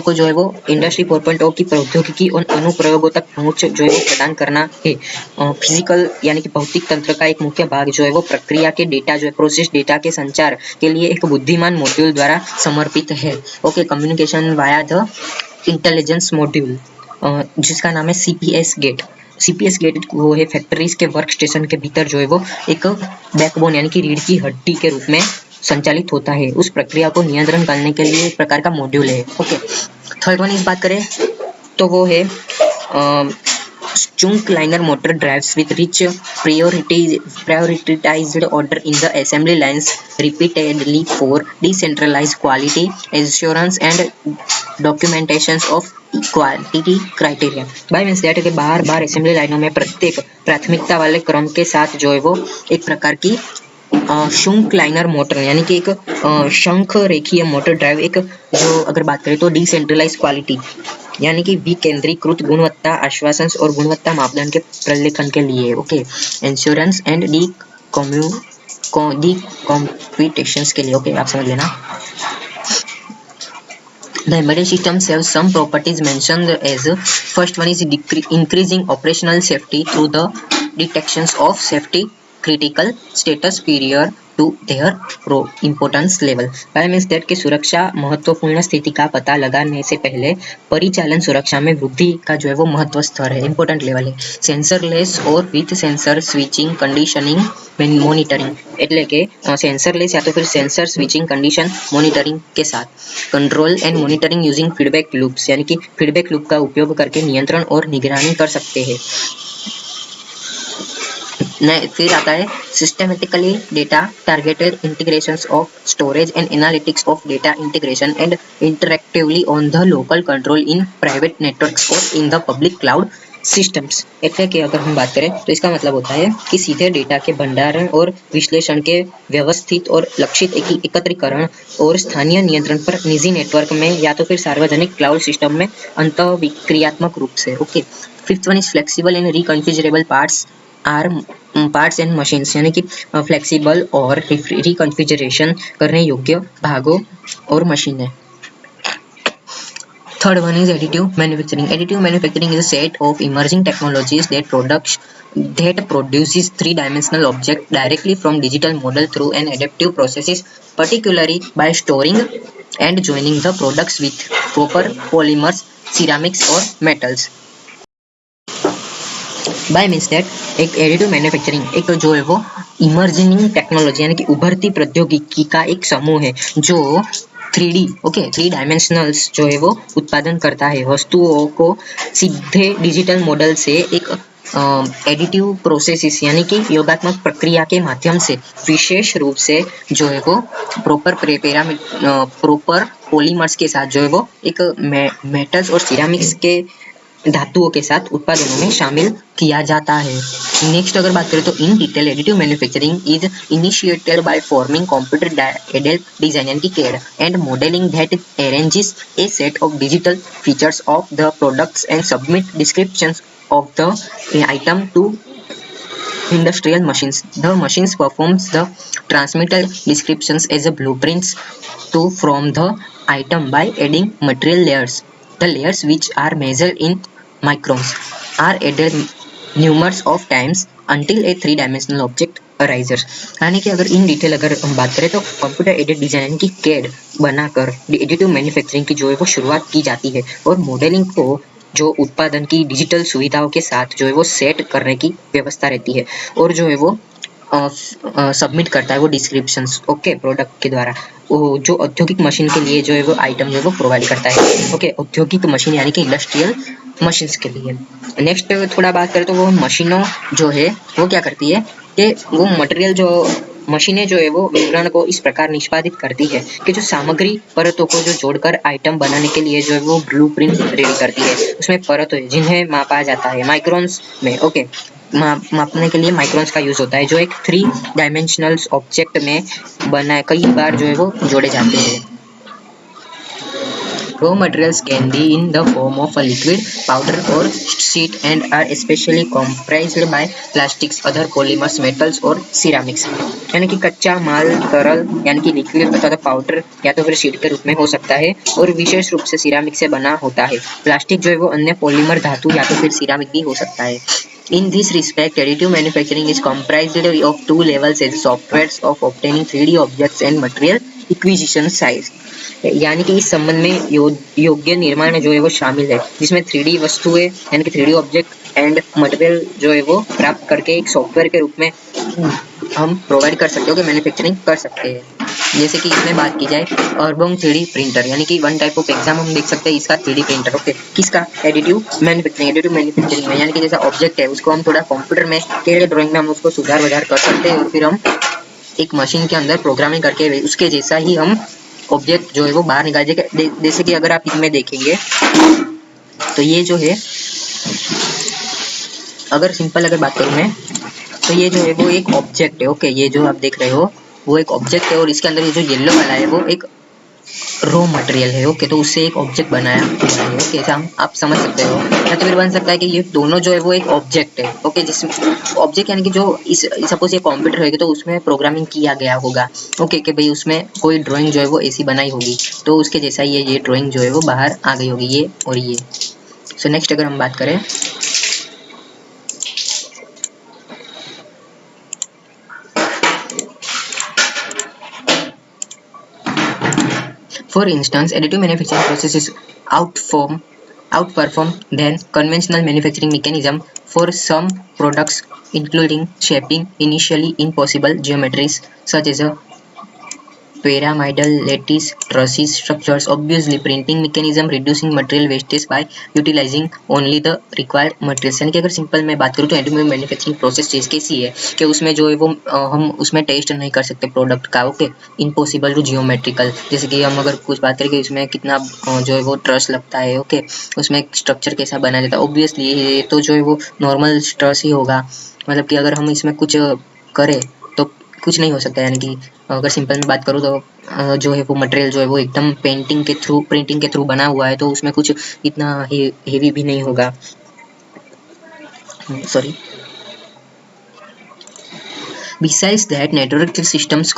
को जो है वो इंडस्ट्री 4.0 की प्रौद्योगिकी और अनुप्रयोगों तक पहुंच जो है वो प्रदान करना है। फिजिकल यानी कि भौतिक तंत्र का एक मुख्य भाग जो है वो प्रक्रिया के डेटा जो है प्रोसेस डेटा के संचार के लिए एक बुद्धिमान मॉड्यूल द्वारा समर्पित है। Okay, communication via the intelligence module, जिसका नाम है सीपीएस गेट। सीपीएस गेट वो है फैक्ट्रीज के वर्क स्टेशन के भीतर जो है वो एक बैकबोन यानी कि रीढ़ की हड्डी के रूप में संचालित होता है। उस प्रक्रिया को नियंत्रण करने के लिए एक प्रकार का मॉड्यूल है। ओके, थर्ड वन इस बात करें तो वो है Chunk liner motor drives with rich prioritized order in the assembly lines repeatedly for decentralized quality assurance and documentations of quality criteria. Bye means that के बार असेंबली लाइनों में प्रत्येक प्राथमिकता वाले क्रम के साथ जो है वो एक प्रकार की शंख लाइनर मोटर यानी कि एक शंख रेखीय मोटर ड्राइव, एक जो अगर बात करें तो डिसेंट्रलाइज क्वालिटी यानी कि विकेंद्रीकृत गुणवत्ता आश्वासन और गुणवत्ता मापदंड के प्रलेखन के लिए। Okay, insurance and the competitions के लिए। ओके, आप समझ लेना। The embedded system has some properties mentioned as first one is increasing operational safety through the detections of safety critical status superior to their importance level। Bye means that की सुरक्षा महत्वपूर्ण स्थिति का पता लगाने से पहले परिचालन सुरक्षा में वृद्धि का जो है वो महत्व स्तर है, इंपॉर्टेंट लेवल है। सेंसरलेस और with sensor switching conditioning monitoring, એટલે કે सेंसरलेस या तो फिर सेंसर स्विचिंग कंडीशन मॉनिटरिंग के साथ control and monitoring using feedback loops यानी कि फीडबैक लूप का उपयोग करके नियंत्रण और निगरानी कर सकते हैं। फिर आता है systematically data targeted integrations of storage and analytics of data integration and interactively on the local control in private networks और in the public cloud systems. એટલે कि अगर हम बात करें तो इसका मतलब होता है कि सीधे डेटा के भंडारण और विश्लेषण के व्यवस्थित और लक्षित एकत्रीकरण और स्थानीय नियंत्रण पर निजी नेटवर्क में या तो फिर सार्वजनिक क्लाउड सिस्टम में अंतःक्रियात्मक रूप से। Okay, fifth one is flexible and reconfigurable parts and machines यानी कि फ्लेक्सिबल और रिकॉन्फिगरेशन करने योग्य भागों और मशीनें। Third one is additive manufacturing. Additive manufacturing is a set of emerging technologies that produces three-dimensional objects directly from digital model through an adaptive processes, particularly by storing and joining the products with proper polymers, ceramics or metals. Bye means that एक एडिटिव मैन्युफैक्चरिंग एक जो है वो इमर्जिंग टेक्नोलॉजी यानी कि उभरती प्रौद्योगिकी का एक समूह है जो 3D थ्री डायमेंशनल्स जो है वो उत्पादन करता है। वस्तुओं को सीधे डिजिटल मॉडल से एक एडिटिव प्रोसेसेस यानी कि योगात्मक प्रक्रिया के माध्यम से विशेष रूप से जो है वो प्रॉपर पॉलीमर्स के साथ जो है वो एक मेटल्स और सिरामिक्स के धातुओं के साथ उत्पादनों में शामिल किया जाता है। नेक्स्ट अगर बात करें तो in detail additive manufacturing is initiated by forming computer aided design यानी कि CAD and modelling that arranges a set of digital features of the products and submit descriptions of the item to industrial machines. The machines performs the transmitted descriptions as a blueprints to from the item by adding material layers. The layers which are measured in microns are added numerous of times until a three-dimensional object arises. यानी कि अगर इन डिटेल अगर हम बात करें तो कंप्यूटर एडेड डिजाइन की CAD बनाकर एडिटिव मैन्युफैक्चरिंग की जो है वो शुरुआत की जाती है और मॉडलिंग को जो उत्पादन की डिजिटल सुविधाओं के साथ जो है वो सेट करने की व्यवस्था रहती है और जो है वो सबमिट करता है वो डिस्क्रिप्शंस प्रोडक्ट के द्वारा वो जो औद्योगिक मशीन के लिए जो है वो आइटम जो है वो प्रोवाइड करता है। औद्योगिक मशीन यानी कि इंडस्ट्रियल मशीन्स के लिए। नेक्स्ट थोड़ा बात करें तो वो मशीनों जो है वो क्या करती है कि वो मटेरियल जो मशीनें जो है वो विवरण को इस प्रकार निष्पादित करती है कि जो सामग्री परतों को जो जोड़कर आइटम बनाने के लिए जो है वो ब्लूप्रिंट रेडी करती है। उसमें परत है जिन्हें मापा जाता है माइक्रोन्स में। मापने के लिए माइक्रोन्स का यूज होता है जो एक 3 डायमेंशनल ऑब्जेक्ट में बनाए कई बार जो है वो जोड़े जाते हैं। Raw materials can be in the form of a liquid, powder or sheet and are especially comprised by plastics, other polymers, metals और ceramics। यानी कि कच्चा माल तरल यानी कि लिक्विड अथवा पाउडर या तो फिर शीट के रूप में हो सकता है और विशेष रूप से सिरामिक से बना होता है। प्लास्टिक जो है वो अन्य पॉलीमर धातु या तो फिर सिरामिक भी हो सकता है। In this respect, additive manufacturing is comprised of two levels as softwares of obtaining 3D objects and material acquisition size। यानी कि इस संबंध में योग्य निर्माण जो है वो शामिल है, जिसमें 3D वस्तुएं यानी कि 3D ऑब्जेक्ट एंड मटेरियल जो है वो प्राप्त करके एक सॉफ्टवेयर के रूप में हम प्रोवाइड कर सकते हो कि मैन्युफैक्चरिंग कर सकते हैं। जैसे कि इसमें बात की जाए अर्बोंग 3D प्रिंटर, यानी कि वन टाइप ऑफ एग्जाम हम देख सकते हैं इसका 3D प्रिंटर। ओके, किसका? एडिटिव मैन्युफैक्चरिंग में, यानी कि जैसा ऑब्जेक्ट है उसको हम थोड़ा कंप्यूटर में के ड्राइंग में हम उसको सुधार वधार कर सकते हैं और फिर हम एक मशीन के अंदर प्रोग्रामिंग करके उसके जैसा ही हम ऑब्जेक्ट जो है वो बाहर निकाल देंगे। जैसे कि अगर आप इसमें देखेंगे तो ये जो है, अगर सिंपल अगर बात करूँ मैं तो ये जो है वो एक ऑब्जेक्ट है। ओके, ये जो आप देख रहे हो वो एक ऑब्जेक्ट है और इसके अंदर ये जो येलो वाला है वो एक रॉ मटेरियल है। ओके, तो उससे एक ऑब्जेक्ट बनाया है। ओके, आप समझ सकते हो। या तो फिर बन सकता है कि ये दोनों जो है वो एक ऑब्जेक्ट है। ओके, जिसमें ऑब्जेक्ट यानी कि जो इस सपोज ये कंप्यूटर है तो उसमें प्रोग्रामिंग किया गया होगा। ओके, कि भाई उसमें कोई ड्राइंग जो है वो ऐसी बनाई होगी तो उसके जैसा ये ड्राइंग जो है वो बाहर आ गई होगी, ये और ये। सो नेक्स्ट अगर हम बात करें For instance, additive manufacturing processes outperform than conventional manufacturing mechanism for some products, including shaping initially impossible geometries such as a pyramidal lattice trusses structures. Obviously, printing mechanism reducing material wastage by utilizing only the required materials। यानी कि अगर सिंपल मैं बात करूँ तो एडिटिव मैन्युफैक्चरिंग प्रोसेस चीज़ कैसी है कि उसमें जो है वो हम उसमें टेस्ट नहीं कर सकते प्रोडक्ट का। ओके, इम्पॉसिबल टू जियोमेट्रिकल, जैसे कि हम अगर कुछ बात करें कि उसमें कितना जो है वो ट्रस लगता है। ओके, उसमें स्ट्रक्चर कैसा बनाया जाता है, ऑब्वियसली ये तो जो है वो नॉर्मल ट्रस ही होगा। मतलब कि अगर हम इसमें कुछ करें तो कुछ नहीं हो सकता। यानी कि अगर सिंपल में बात करूँ तो जो है वो मटेरियल जो है वो एकदम प्रिंटिंग के थ्रू बना हुआ है तो उसमें कुछ इतना हेवी भी नहीं होगा। Sorry. Besides that, network systems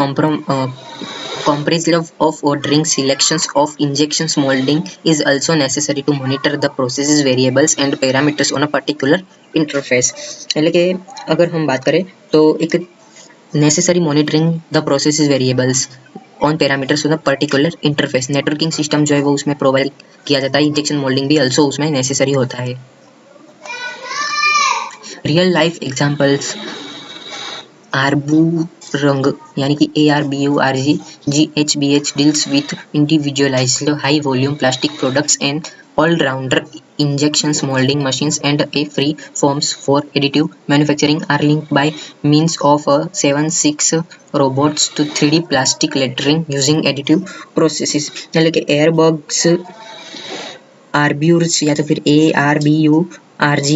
comprised of ordering, selections of injections molding is also necessary to monitor the processes variables and parameters on a particular interface। यानी कि अगर हम बात करें तो एक necessary monitoring the processes variables on parameters on a particular interface, networking system जो है वो उसमें प्रोवाइड किया जाता है। इंजेक्शन मोल्डिंग भी also उसमें नेसेसरी होता है। रियल लाइफ एग्जांपल्स आर्बुरंग, यानी कि ARBURG GHBH deals with individualized high volume plastic products and all-rounder injections molding machines and a free forms for additive manufacturing are linked by means of 7-6 robots to 3D plastic lettering using additive processes। यानी कि एयरबग्स आर्ब्यूर्स या तो फिर ARBURG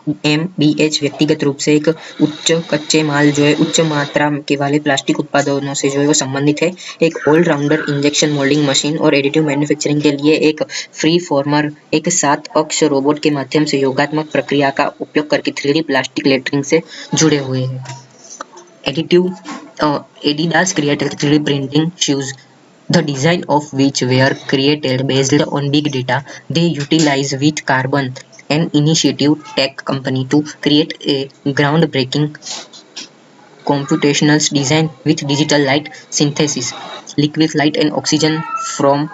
GmbH व्यक्तिगत रूप से एक उच्च कच्चे माल जो है उच्च मात्रा के वाले प्लास्टिक उत्पादनों से जो है वो संबंधित है। एक ऑलराउंडर इंजेक्शन मोल्डिंग मशीन और एडिटिव मैन्युफैक्चरिंग के लिए एक फ्री फॉर्मर एक 7 अक्ष रोबोट के माध्यम से योगात्मक प्रक्रिया का उपयोग करके 3D प्लास्टिक लेटरिंग से जुड़े हुए हैं। Additive Adidas created 3D printing shoes, the design of which were created based on big data. They utilize with Carbon, an initiative tech company, to create a groundbreaking computational design with digital light synthesis, liquid light and oxygen form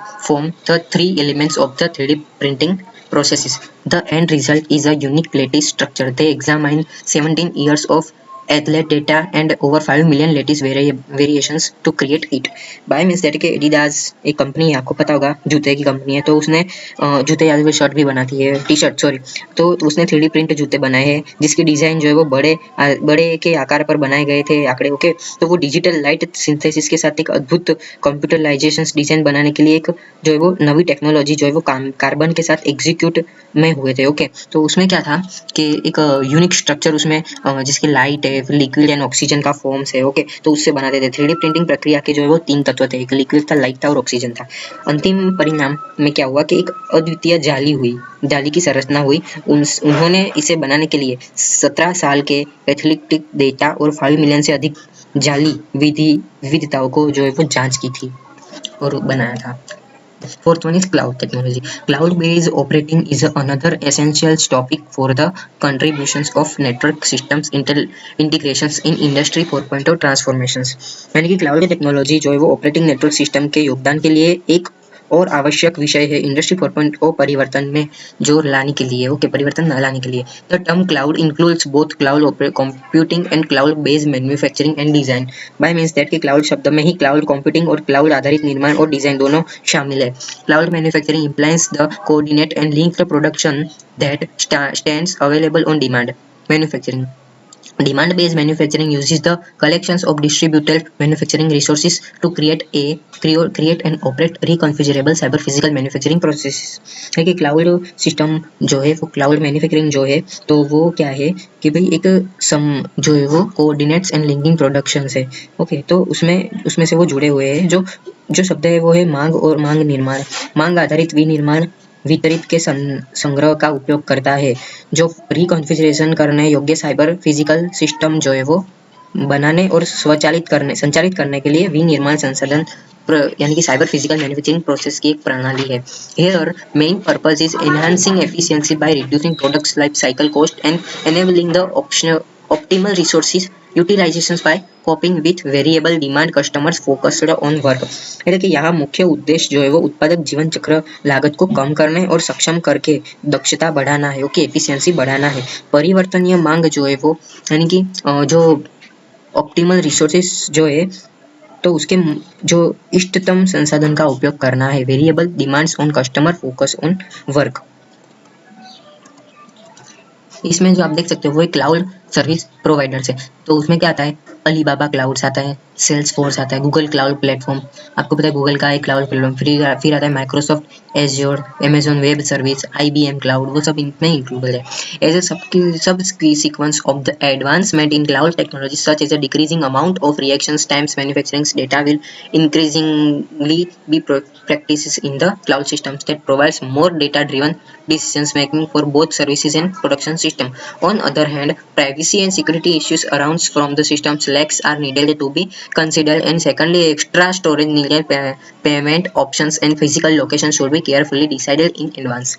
the three elements of the 3D printing processes. The end result is a unique lattice structure. They examine 17 years of athlete data and over 5 million lattice variations to create it. Bye means that कि एडिडास एक कंपनी है, आपको पता होगा जूते की कंपनी है, तो उसने जूते या फिर शर्ट भी बनाती है, टी शर्ट सॉरी, तो उसने 3D प्रिंट जूते बनाए हैं जिसकी डिज़ाइन जो है वो बड़े के आकार पर बनाए गए थे आंकड़े। ओके, तो वो डिजिटल लाइट सिंथेसिस के साथ एक अद्भुत कंप्यूटराइजेशन डिज़ाइन बनाने के लिए एक जो है वो नवी टेक्नोलॉजी जो है वो कार्बन के साथ एग्जीक्यूट में हुए थे। ओके, तो उसमें क्या था कि एक यूनिक स्ट्रक्चर उसमें जिसकी लाइट है है, फिर लिक्विड एंड ऑक्सीजन का फॉर्म्स है। ओके, तो उससे बनाते थे। 3D प्रिंटिंग प्रक्रिया के जो है वो 3 तत्व थे, एक लिक्विड था, लाइट था और ऑक्सीजन था। अंतिम परिणाम में क्या हुआ कि एक अद्वितीय जाली की संरचना हुई। उन्होंने इसे बनाने के लिए 17 साल के एथलेटिक डेटा और 5 मिलियन से अधिक जाली विविधताओं को जो है वो जांच की थी और बनाया था। Fourth one is cloud technology. Cloud-based operating is another essential topic for the contributions of network systems integrations in Industry 4.0 transformations. यानी कि क्लाउड टेक्नोलॉजी जो है वो ऑपरेटिंग नेटवर्क सिस्टम के योगदान के लिए एक और आवश्यक विषय है इंडस्ट्री 4.0 परिवर्तन में जो लाने के लिए। ओके, परिवर्तन लाने के लिए the term cloud includes both cloud computing and cloud based manufacturing and design. Bye means that कि क्लाउड शब्द में ही क्लाउड कंप्यूटिंग और क्लाउड आधारित निर्माण और डिजाइन दोनों शामिल है। Cloud manufacturing implies the coordinate and linked production that stands available on demand. Manufacturing. Demand-based manufacturing uses the collections of distributed manufacturing resources to create and operate reconfigurable cyber physical manufacturing processes. है कि क्लाउड सिस्टम जो है वो क्लाउड मैन्युफैक्चरिंग जो है तो वो क्या है कि भाई एक जो है वो कोऑर्डिनेट्स एंड लिंकिंग प्रोडक्शंस है। ओके, तो उसमें से वो जुड़े हुए हैं। जो शब्द है वो है मांग और मांग निर्माण। मांग आधारित विनिर्माण वितरित के संग्रह का उपयोग करता है जो रिकॉन्फ़िगरेशन करने योग्य साइबर फिजिकल सिस्टम जो है वो बनाने और संचालित करने के लिए विनिर्माण संसाधन यानी कि साइबर फिजिकल मैन्युफैक्चरिंग प्रोसेस की एक प्रणाली है। Here main purpose is enhancing efficiency by reducing products life cycle cost and enabling the optimal resources utilizations by coping with variable demand customers focused on work। એટલે કે यहाँ मुख्य उद्देश्य जो है वो उत्पादक जीवन चक्र लागत को कम करने और सक्षम करके दक्षता बढ़ाना है। ओके, एफिशिएंसी बढ़ाना है। परिवर्तनीय मांग जो है वो यानी कि जो ऑप्टिमल रिसोर्सेस जो है तो उसके जो इष्टतम संसाधन का उपयोग करना है। Variable demands on customer focus on work. इसमें जो आप देख सकते हो वो एक क्लाउड सर्विस प्रोवाइडर्स है। तो उसमें क्या आता है, अलीबाबा क्लाउड्स आता है, सेल्सफोर्स आता है, गूगल क्लाउड प्लेटफॉर्म, आपको पता है गूगल का एक क्लाउड प्लेटफॉर्म, फिर आता है Microsoft Azure, Amazon web service, IBM cloud, वो सब इनमें इंक्लूडेड है। ऐसे सब sequence of the advancement in cloud technology such as a decreasing amount of reactions times manufacturing data will increasingly be practices in the cloud systems that provides more data driven decisions making for both services and production system. On other hand, privacy and security issues around from the system's lags are needed to be considered, and secondly extra storage needed, payment options and physical location should be carefully decided in advance।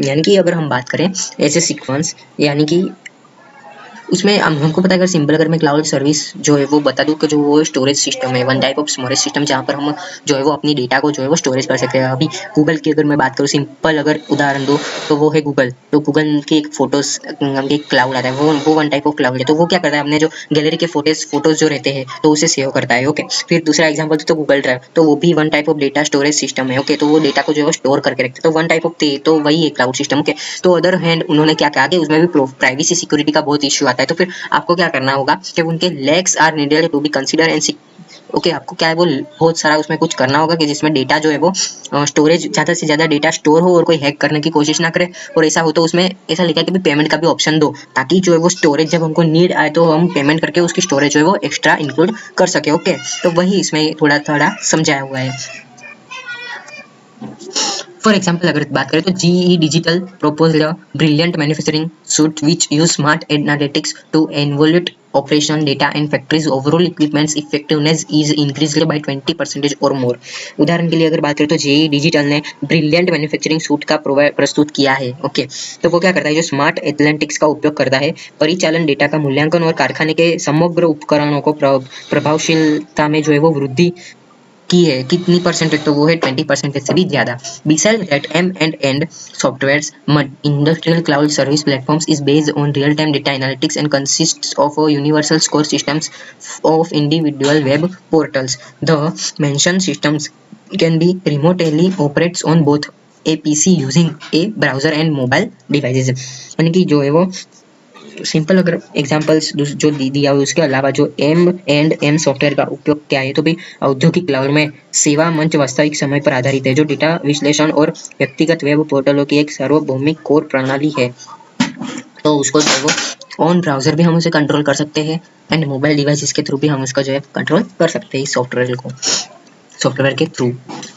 यानी कि अगर हम बात करें ऐसे सीक्वेंस यानी कि उसमें हमको पता है, अगर सिंपल अगर मैं क्लाउड सर्विस जो है वो बता दूं कि जो वो स्टोरेज सिस्टम है, one type of storage system जहाँ पर हम जो है वो अपनी डेटा को जो है वो स्टोरेज कर सकते हैं। अभी गूगल की अगर मैं बात करूँ, सिंपल अगर उदाहरण दूँ तो वो है गूगल। तो गूगल की एक फोटोज एक क्लाउड आता है, वो वन टाइप ऑफ क्लाउड है। तो वो क्या करता है, अपने जो गैलरी के फोटोज जो रहते हैं तो उसे सेव करता है। ओके, फिर दूसरा एग्जाम्पल तो गूगल ड्राइव, तो वो भी one type of data storage system है। ओके, तो वो डेटा को जो है स्टोर करके रखते हैं, तो वन टाइप ऑफ तो वही है क्लाउड सिस्टम। ओके, तो अदर हैंड उन्होंने क्या कहा कि उसमें भी प्राइवेसी सिक्योरिटी का बहुत इश्यू आता है। तो फिर आपको क्या करना होगा कि उनके legs are needed to be consider and okay, आपको क्या है वो बहुत सारा उसमें कुछ करना होगा कि जिसमें डेटा जो है वो स्टोरेज ज़्यादा से ज़्यादा डेटा स्टोर हो और कोई हैक करने की कोशिश ना करे। और ऐसा हो तो उसमें ऐसा लिखा कि भी पेमेंट का भी ऑप्शन दो, ताकि जो है वो स्टोरेज जब हमको नीड आए तो हम पेमेंट करके उसकी स्टोरेज जो है वो एक्स्ट्रा इंक्लूड कर सके। ओके, तो वही इसमें थोड़ा थोड़ा समझाया हुआ है। फॉर एग्जाम्पल अगर बात करें तो GE digital proposed a brilliant manufacturing suite which use smart analytics to evaluate operational data and factories overall equipment's effectiveness is increased by 20% or more। उदाहरण के लिए अगर बात करें तो GE डिजिटल ने ब्रिलियंट मैन्युफैक्चरिंग सूट का प्रस्तुत किया है। ओके, तो वो क्या करता है, जो स्मार्ट एनालिटिक्स का उपयोग करता है परिचालन डेटा का मूल्यांकन और कारखाने के समग्र उपकरणों को प्रभावशीलता में जो है वो वृद्धि की है। कितनी परसेंटेज, तो वो है 20% से भी ज़्यादा। Besides that, M&N Software's industrial cloud service platforms is based on real-time data analytics and consists of a universal score systems of individual web portals. The mentioned systems can be remotely operates on both a PC using a browser and mobile devices। यानी कि जो है वो सिंपल अगर एग्जांपल्स जो दिया हुआ उसके अलावा जो M&M सॉफ्टवेयर का उपयोग क्या है, तो भाई औद्योगिक क्लाउड में सेवा मंच वास्तविक समय पर आधारित है, जो डेटा विश्लेषण और व्यक्तिगत वेब पोर्टलों की एक सार्वभौमिक कोर प्रणाली है। तो उसको जो वो ऑन ब्राउजर भी हम उसे कंट्रोल कर सकते हैं एंड मोबाइल डिवाइसेस के थ्रू भी हम उसका जो है कंट्रोल कर सकते हैं इस सॉफ्टवेयर के through.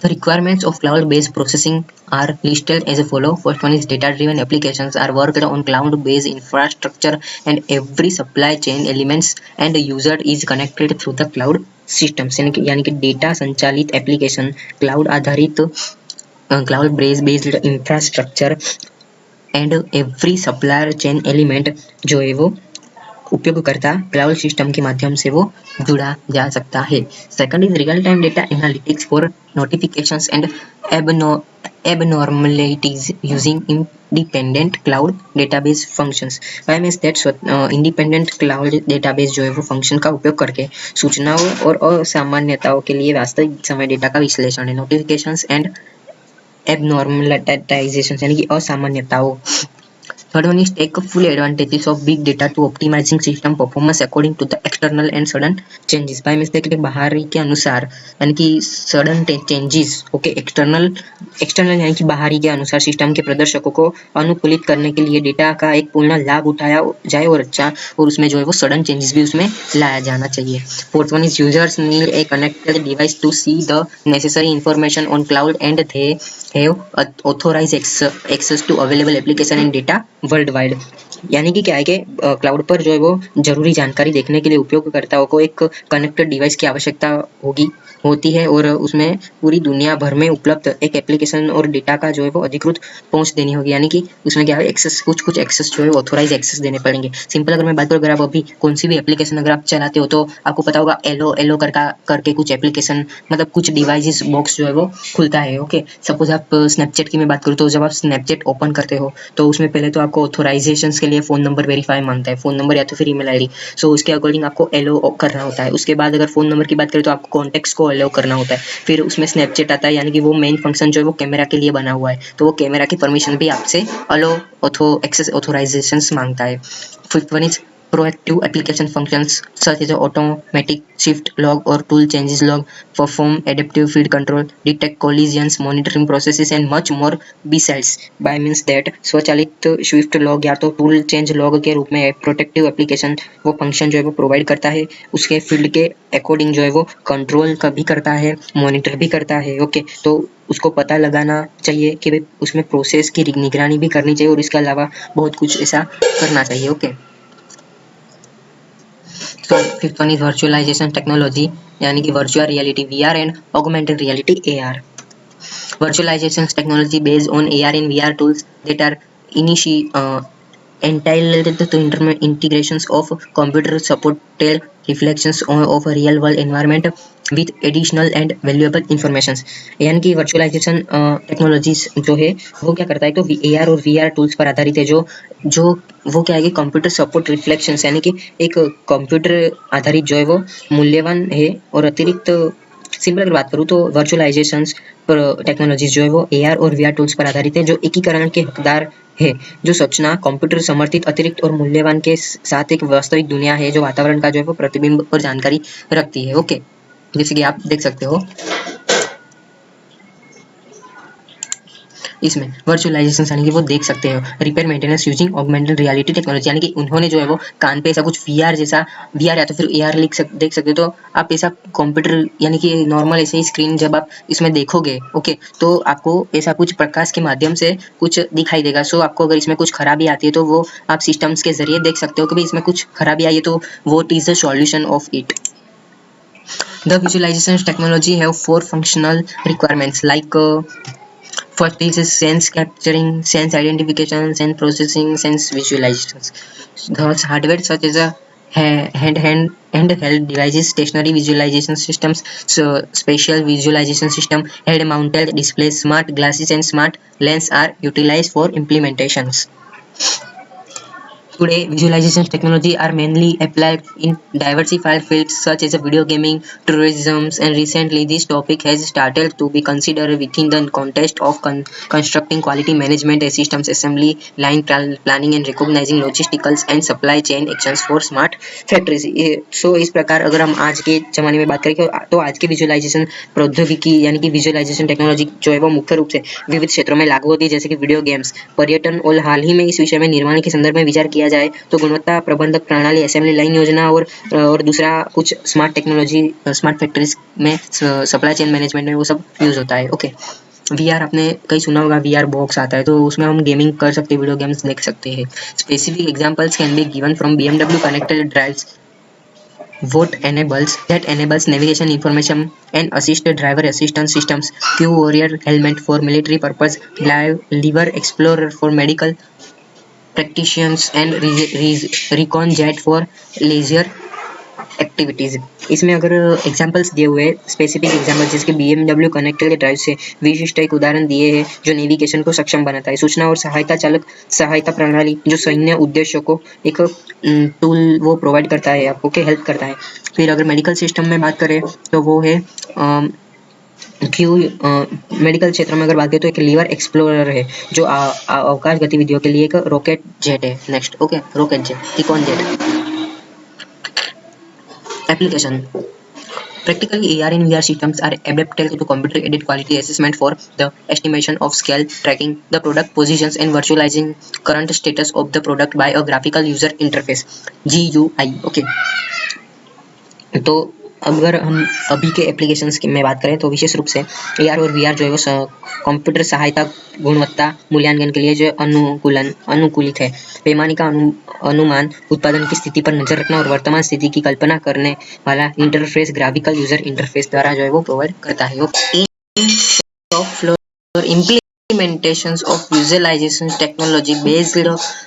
The requirements of cloud-based processing are listed as follow. First one is data-driven applications are worked on cloud-based infrastructure and every supply chain elements and user is connected through the cloud systems. यानी कि डेटा संचालित एप्लीकेशन, क्लाउड आधारित cloud based infrastructure and every supplier chain element जो है वो उपयोगकर्ता क्लाउड सिस्टम के माध्यम से वो जुड़ा जा सकता है. Second is real time data analytics for notifications and abnormalities using independent cloud database functions. By means that independent cloud database जो है वो फंक्शन का उपयोग करके सूचनाओं और असामान्यताओं के लिए वास्तविक समय डेटा का विश्लेषण है. नोटिफिकेशंस एंड abnormalizations यानी कि असामान्यताओं. Third one is take full advantages of big data to optimizing system performance according to the external and sudden changes. by mistake बाहरी के अनुसार यानी कि sudden changes ओके एक्सटर्नल यानी कि बाहरी के अनुसार सिस्टम के प्रदर्शकों को अनुकूलित करने के लिए डेटा का एक पूर्ण लाभ उठाया जाए और उसमें जो है वो सडन चेंजेस भी उसमें लाया जाना चाहिए. Fourth one is users need a connected device to see the necessary information on cloud and they have authorise access to available application and data world wide. यानी कि क्या है कि क्लाउड पर जो है वो जरूरी जानकारी देखने के लिए उपयोगकर्ताओं को एक कनेक्टेड डिवाइस की आवश्यकता होती है और उसमें पूरी दुनिया भर में उपलब्ध एक एप्लीकेशन और डेटा का जो है वो अधिकृत पहुंच देनी होगी. यानी कि उसमें क्या है एक्सेस कुछ एक्सेस जो है ऑथोराइज एक्सेस देने पड़ेंगे. सिंपल अगर मैं बात करूँ, अगर आप अभी कौन सी भी एप्लीकेशन अगर आप चलाते हो तो आपको पता होगा एलो करके कुछ एप्लीकेशन मतलब कुछ डिवाइसेस बॉक्स जो है वो खुलता है. ओके, सपोज आप स्नैपचैट की मैं बात करूँ तो जब आप स्नैपचैट ओपन करते हो तो उसमें पहले तो आपको ऑथोराइजेशन के लिए फोन नंबर वेरीफाई मांगता है, फोन नंबर या तो फिर ईमेल आईडी. सो उसके अकॉर्डिंग आपको एलो करना होता है. उसके बाद अगर फोन नंबर की बात करें तो आपको कॉन्टेक्ट्स को अलाउ करना होता है. फिर उसमें स्नैपचैट आता है यानी कि वो मेन फंक्शन जो है वो कैमरा के लिए बना हुआ है, तो वो कैमरा की परमिशन भी आपसे अलाउ एक्सेस ऑथोराइजेशंस मांगता है. Fifth one is proactive application functions such as automatic shift log or tool changes log, perform adaptive feed control, detect collisions, monitoring processes and much more besides. by means that स्वचालित स्विफ्ट लॉग या तो टूल चेंज लॉग के रूप में प्रोटेक्टिव एप्लीकेशन वो फंक्शन जो है वो प्रोवाइड करता है. उसके फील्ड के अकॉर्डिंग जो है वो कंट्रोल भी करता है, मॉनिटर भी करता है. ओके, तो उसको पता लगाना चाहिए कि भाई उसमें प्रोसेस की निगरानी भी करनी चाहिए और इसके अलावा बहुत कुछ ऐसा करना चाहिए. ओके, तो fifth one is virtualization technology यानी कि virtual reality VR and augmented reality AR. Virtualization technology based on AR and VR tools that are entitled to integrations of computer supported reflections of a real world environment with additional and valuable information. यानी कि वर्चुअलाइजेशन टेक्नोलॉजीज जो है वो क्या करता है तो AR और VR टूल्स पर आधारित है जो वो क्या है कि कंप्यूटर सपोर्ट रिफ्लेक्शंस यानी कि एक कंप्यूटर आधारित जो है वो मूल्यवान है और अतिरिक्त. सिंपल अगर बात करूँ तो वर्चुअलाइजेशन टेक्नोलॉजीज जो है वो AR और VR टूल्स पर आधारित है जो एकीकरण के हकदार है, जो सूचना कंप्यूटर समर्थित अतिरिक्त और मूल्यवान के साथ एक वास्तविक दुनिया है जो वातावरण का जो है वो प्रतिबिंब और जानकारी रखती है. ओके, जैसे कि आप देख सकते हो इसमें वर्चुअलाइजेशन यानी कि वो देख सकते हो repair maintenance using augmented reality technology यानी कि उन्होंने जो है वो कान पे ऐसा कुछ VR जैसा VR या तो फिर AR देख सकते हो. तो आप ऐसा कंप्यूटर यानी कि नॉर्मल ऐसे ही स्क्रीन जब आप इसमें देखोगे ओके तो आपको ऐसा कुछ प्रकाश के माध्यम से कुछ दिखाई देगा. सो आपको अगर इसमें कुछ खराबी आती है तो वो आप सिस्टम्स के जरिए देख सकते हो कि भाई इसमें कुछ खराबी आई है तो what is the solution of it. The visualization technology have 4 functional requirements like first is sense capturing, sense identification, sense processing, sense visualizations. Thus, hardware such as a handheld devices, stationary visualization systems, so spatial visualization system, head-mounted displays, smart glasses, and smart lens are utilized for implementations. Today, visualization technology are mainly applied in diversified fields such as video gaming, tourism, and recently this topic has started to be considered within the context of constructing quality management systems, assembly line planning, and recognizing logistical and supply chain actions for smart factories. So इस प्रकार अगर हम आज के ज़माने में बात करें तो आज के विजुअलाइजेशन प्रौद्योगिकी यानी कि विजुअलाइजेशन टेक्नोलॉजी जो है वो मुख्य रूप से विविध क्षेत्रों में लागू होती है जैसे कि वीडियो गेम्स, पर्यटन और हाल ही में इस विषय में निर्माण के संदर्भ में विचार किया जाए तो गुणवत्ता प्रबंधक प्रणाली, असेंबली लाइन योजना और दूसरा कुछ स्मार्ट टेक्नोलॉजी, स्मार्ट फैक्ट्रीज में, सप्लाई चेन मैनेजमेंट में वो सब यूज होता है। ओके, VR आपने कहीं सुना होगा, VR बॉक्स आता है, तो उसमें हम गेमिंग कर सकते हैं, वीडियो गेम्स देख सकते हैं। Specific examples can be given from BMW connected drives what enables navigation information and assisted driver assistance systems, Q Warrior helmet for military purpose, Lever Explorer for medical practitioners and Recon Jet for leisure activities. इसमें अगर एग्जांपल्स दिए हुए स्पेसिफिक एग्जांपल, जिसके BMW कनेक्टेड ड्राइव से विशिष्ट एक उदाहरण दिए हैं जो नेविगेशन को सक्षम बनाता है। सूचना और सहायता प्रणाली जो सैन्य उद्देश्यों को एक टूल वो प्रोवाइड करता है, आपको के हेल्प करता है। फिर अगर मेडिकल सिस्टम में बात करें तो वो है मेडिकल क्षेत्र में अगर बात करें तो एक लीवर एक्सप्लोरर है जो अवकाश गतिविधियों के लिए एक रॉकेट जेट है। Next, okay, rocket jet, recon jet. Application. Practically, AR and VR systems are adapted to computer-aided quality assessment for the estimation of scale, tracking the product positions, and visualizing current status of the product by a graphical user interface (GUI). Okay. तो अगर हम अभी के एप्लीकेशंस की में बात करें तो विशेष रूप से AR और VR जो है वो कंप्यूटर सहायता गुणवत्ता मूल्यांकन के लिए जो अनुकूलित है। पैमाने का अनुमान, उत्पादन की स्थिति पर नजर रखना और वर्तमान स्थिति की कल्पना करने वाला इंटरफेस ग्राफिकल यूजर इंटरफेस द्वारा जो है वो प्रोवाइड करता है। Implementations of visualization technology based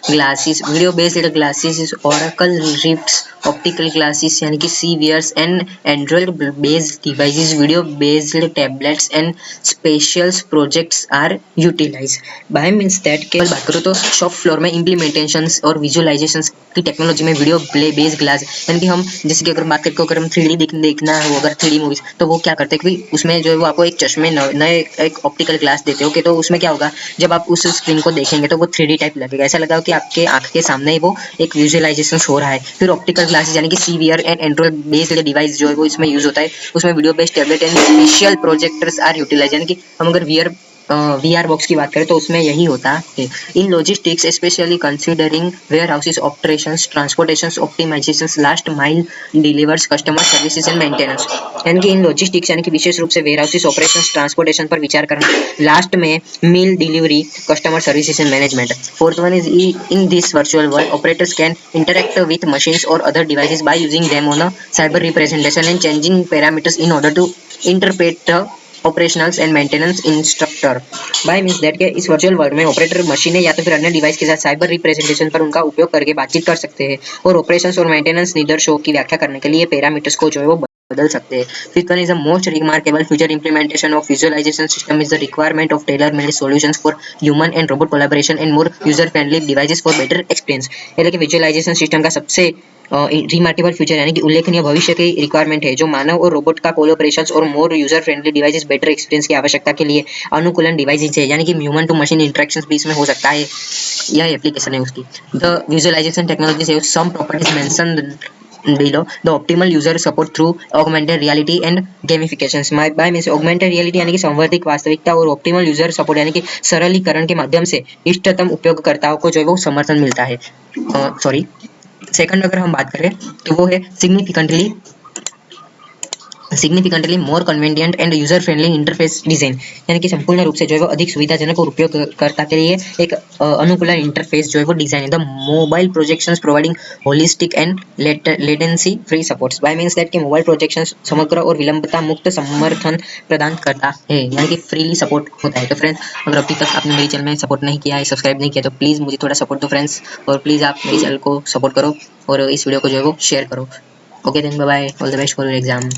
glasses, video based glasses, Oracle Rifts, optical glasses यानी कि CVRs and Android based devices, video based tablets and special projects are utilized by means that के बात करूँ तो शॉप फ्लोर में implementations और visualizations की टेक्नोलॉजी में वीडियो बेस्ड ग्लास, यानी कि हम जैसे कि अगर बात करें अगर हम 3D देखना हो, अगर 3D मूवीज, तो वो क्या करते हैं कि उसमें जो है वो आपको एक चश्मे नए एक ऑप्टिकल ग्लास देते हो कि तो उसमें क्या होगा, जब आप उस स्क्रीन को देखेंगे तो वो 3D टाइप लगेगा, ऐसा लगेगा कि आपके आंख के सामने ही वो एक विजुअलाइजेशन हो रहा है। फिर ऑप्टिकल ग्लासेस यानी कि CVR and android based device जो है वो इसमें यूज होता है, उसमें video based tablet and special projectors are utilise, यानी कि हम अगर VR बॉक्स की बात करें तो उसमें यही होता है। In logistics specially considering warehouses operations, transportations optimizations, last mile delivers, customer services and maintenance, यानी कि इन लॉजिस्टिक्स यानी कि विशेष रूप से वेयर हाउसेस ऑपरेशंस, ट्रांसपोर्टेशन पर विचार करना, लास्ट में mile delivery, customer services and management. Fourth one is in this virtual world operators can interact with machines or other devices by using them on a cyber representation and changing parameters in order to interpret the operationals and maintenance instructor. By means that के इस वर्चुअल वर्ल्ड में ऑपरेटर मशीनें या तो फिर अन्य डिवाइस के साथ साइबर रिप्रेजेंटेशन पर उनका उपयोग करके बातचीत कर सकते हैं और ऑपरेशंस और मेंटेनेंस निर्देशों की व्याख्या करने के लिए पैरामीटर्स को जो है वो बदल सकते हैं। Fifth one is the most remarkable future implementation of visualisation system is the requirement of tailor made solutions for human and robot collaboration and more user friendly devices for better experience. यानी कि विजुअलाइजेशन सिस्टम का सबसे रिमार्केबल फ्यूचर यानी कि उल्लेखनीय भविष्य की रिक्वायरमेंट है जो मानव और रोबोट का कोलैबोरेशंस और more user friendly devices better experience की आवश्यकता के लिए अनुकूलन डिवाइसेस है, यानी कि ह्यूमन टू मशीन इंटरेक्शंस भी इसमें हो सकता है। यह एप्लीकेशन है उसकी। The visualisation technology have some properties mentioned below. The optimal user support through augmented reality and gamifications. by means augmented reality यानी कि संवर्धित वास्तविकता और optimal user support यानी कि सरलीकरण के माध्यम से इष्टतम उपयोगकर्ताओं को जो है वो समर्थन मिलता है। सेकंड अगर हम बात करें तो वो है significantly more convenient and user friendly interface design, यानी कि संपूर्ण रूप से जो है वो अधिक सुविधाजनक और उपयोगकर्ता के लिए एक अनुकूलन इंटरफेस जो है वो डिजाइन है। The mobile projections providing holistic and latency free supports. Bye means that के मोबाइल प्रोजेक्शंस समग्र और विलंबता मुक्त समर्थन प्रदान करता है, यानी कि फ्रीली सपोर्ट होता है। तो फ्रेंड्स, अगर अभी तक आपने मेरे चैनल में सपोर्ट नहीं किया है, सब्सक्राइब नहीं किया, तो प्लीज़ मुझे थोड़ा सपोर्ट दो फ्रेंड्स, और प्लीज़ आप मेरे चैनल को सपोर्ट करो और इस वीडियो को जो है वो शेयर करो। Okay then, bye bye, all the best for your exam.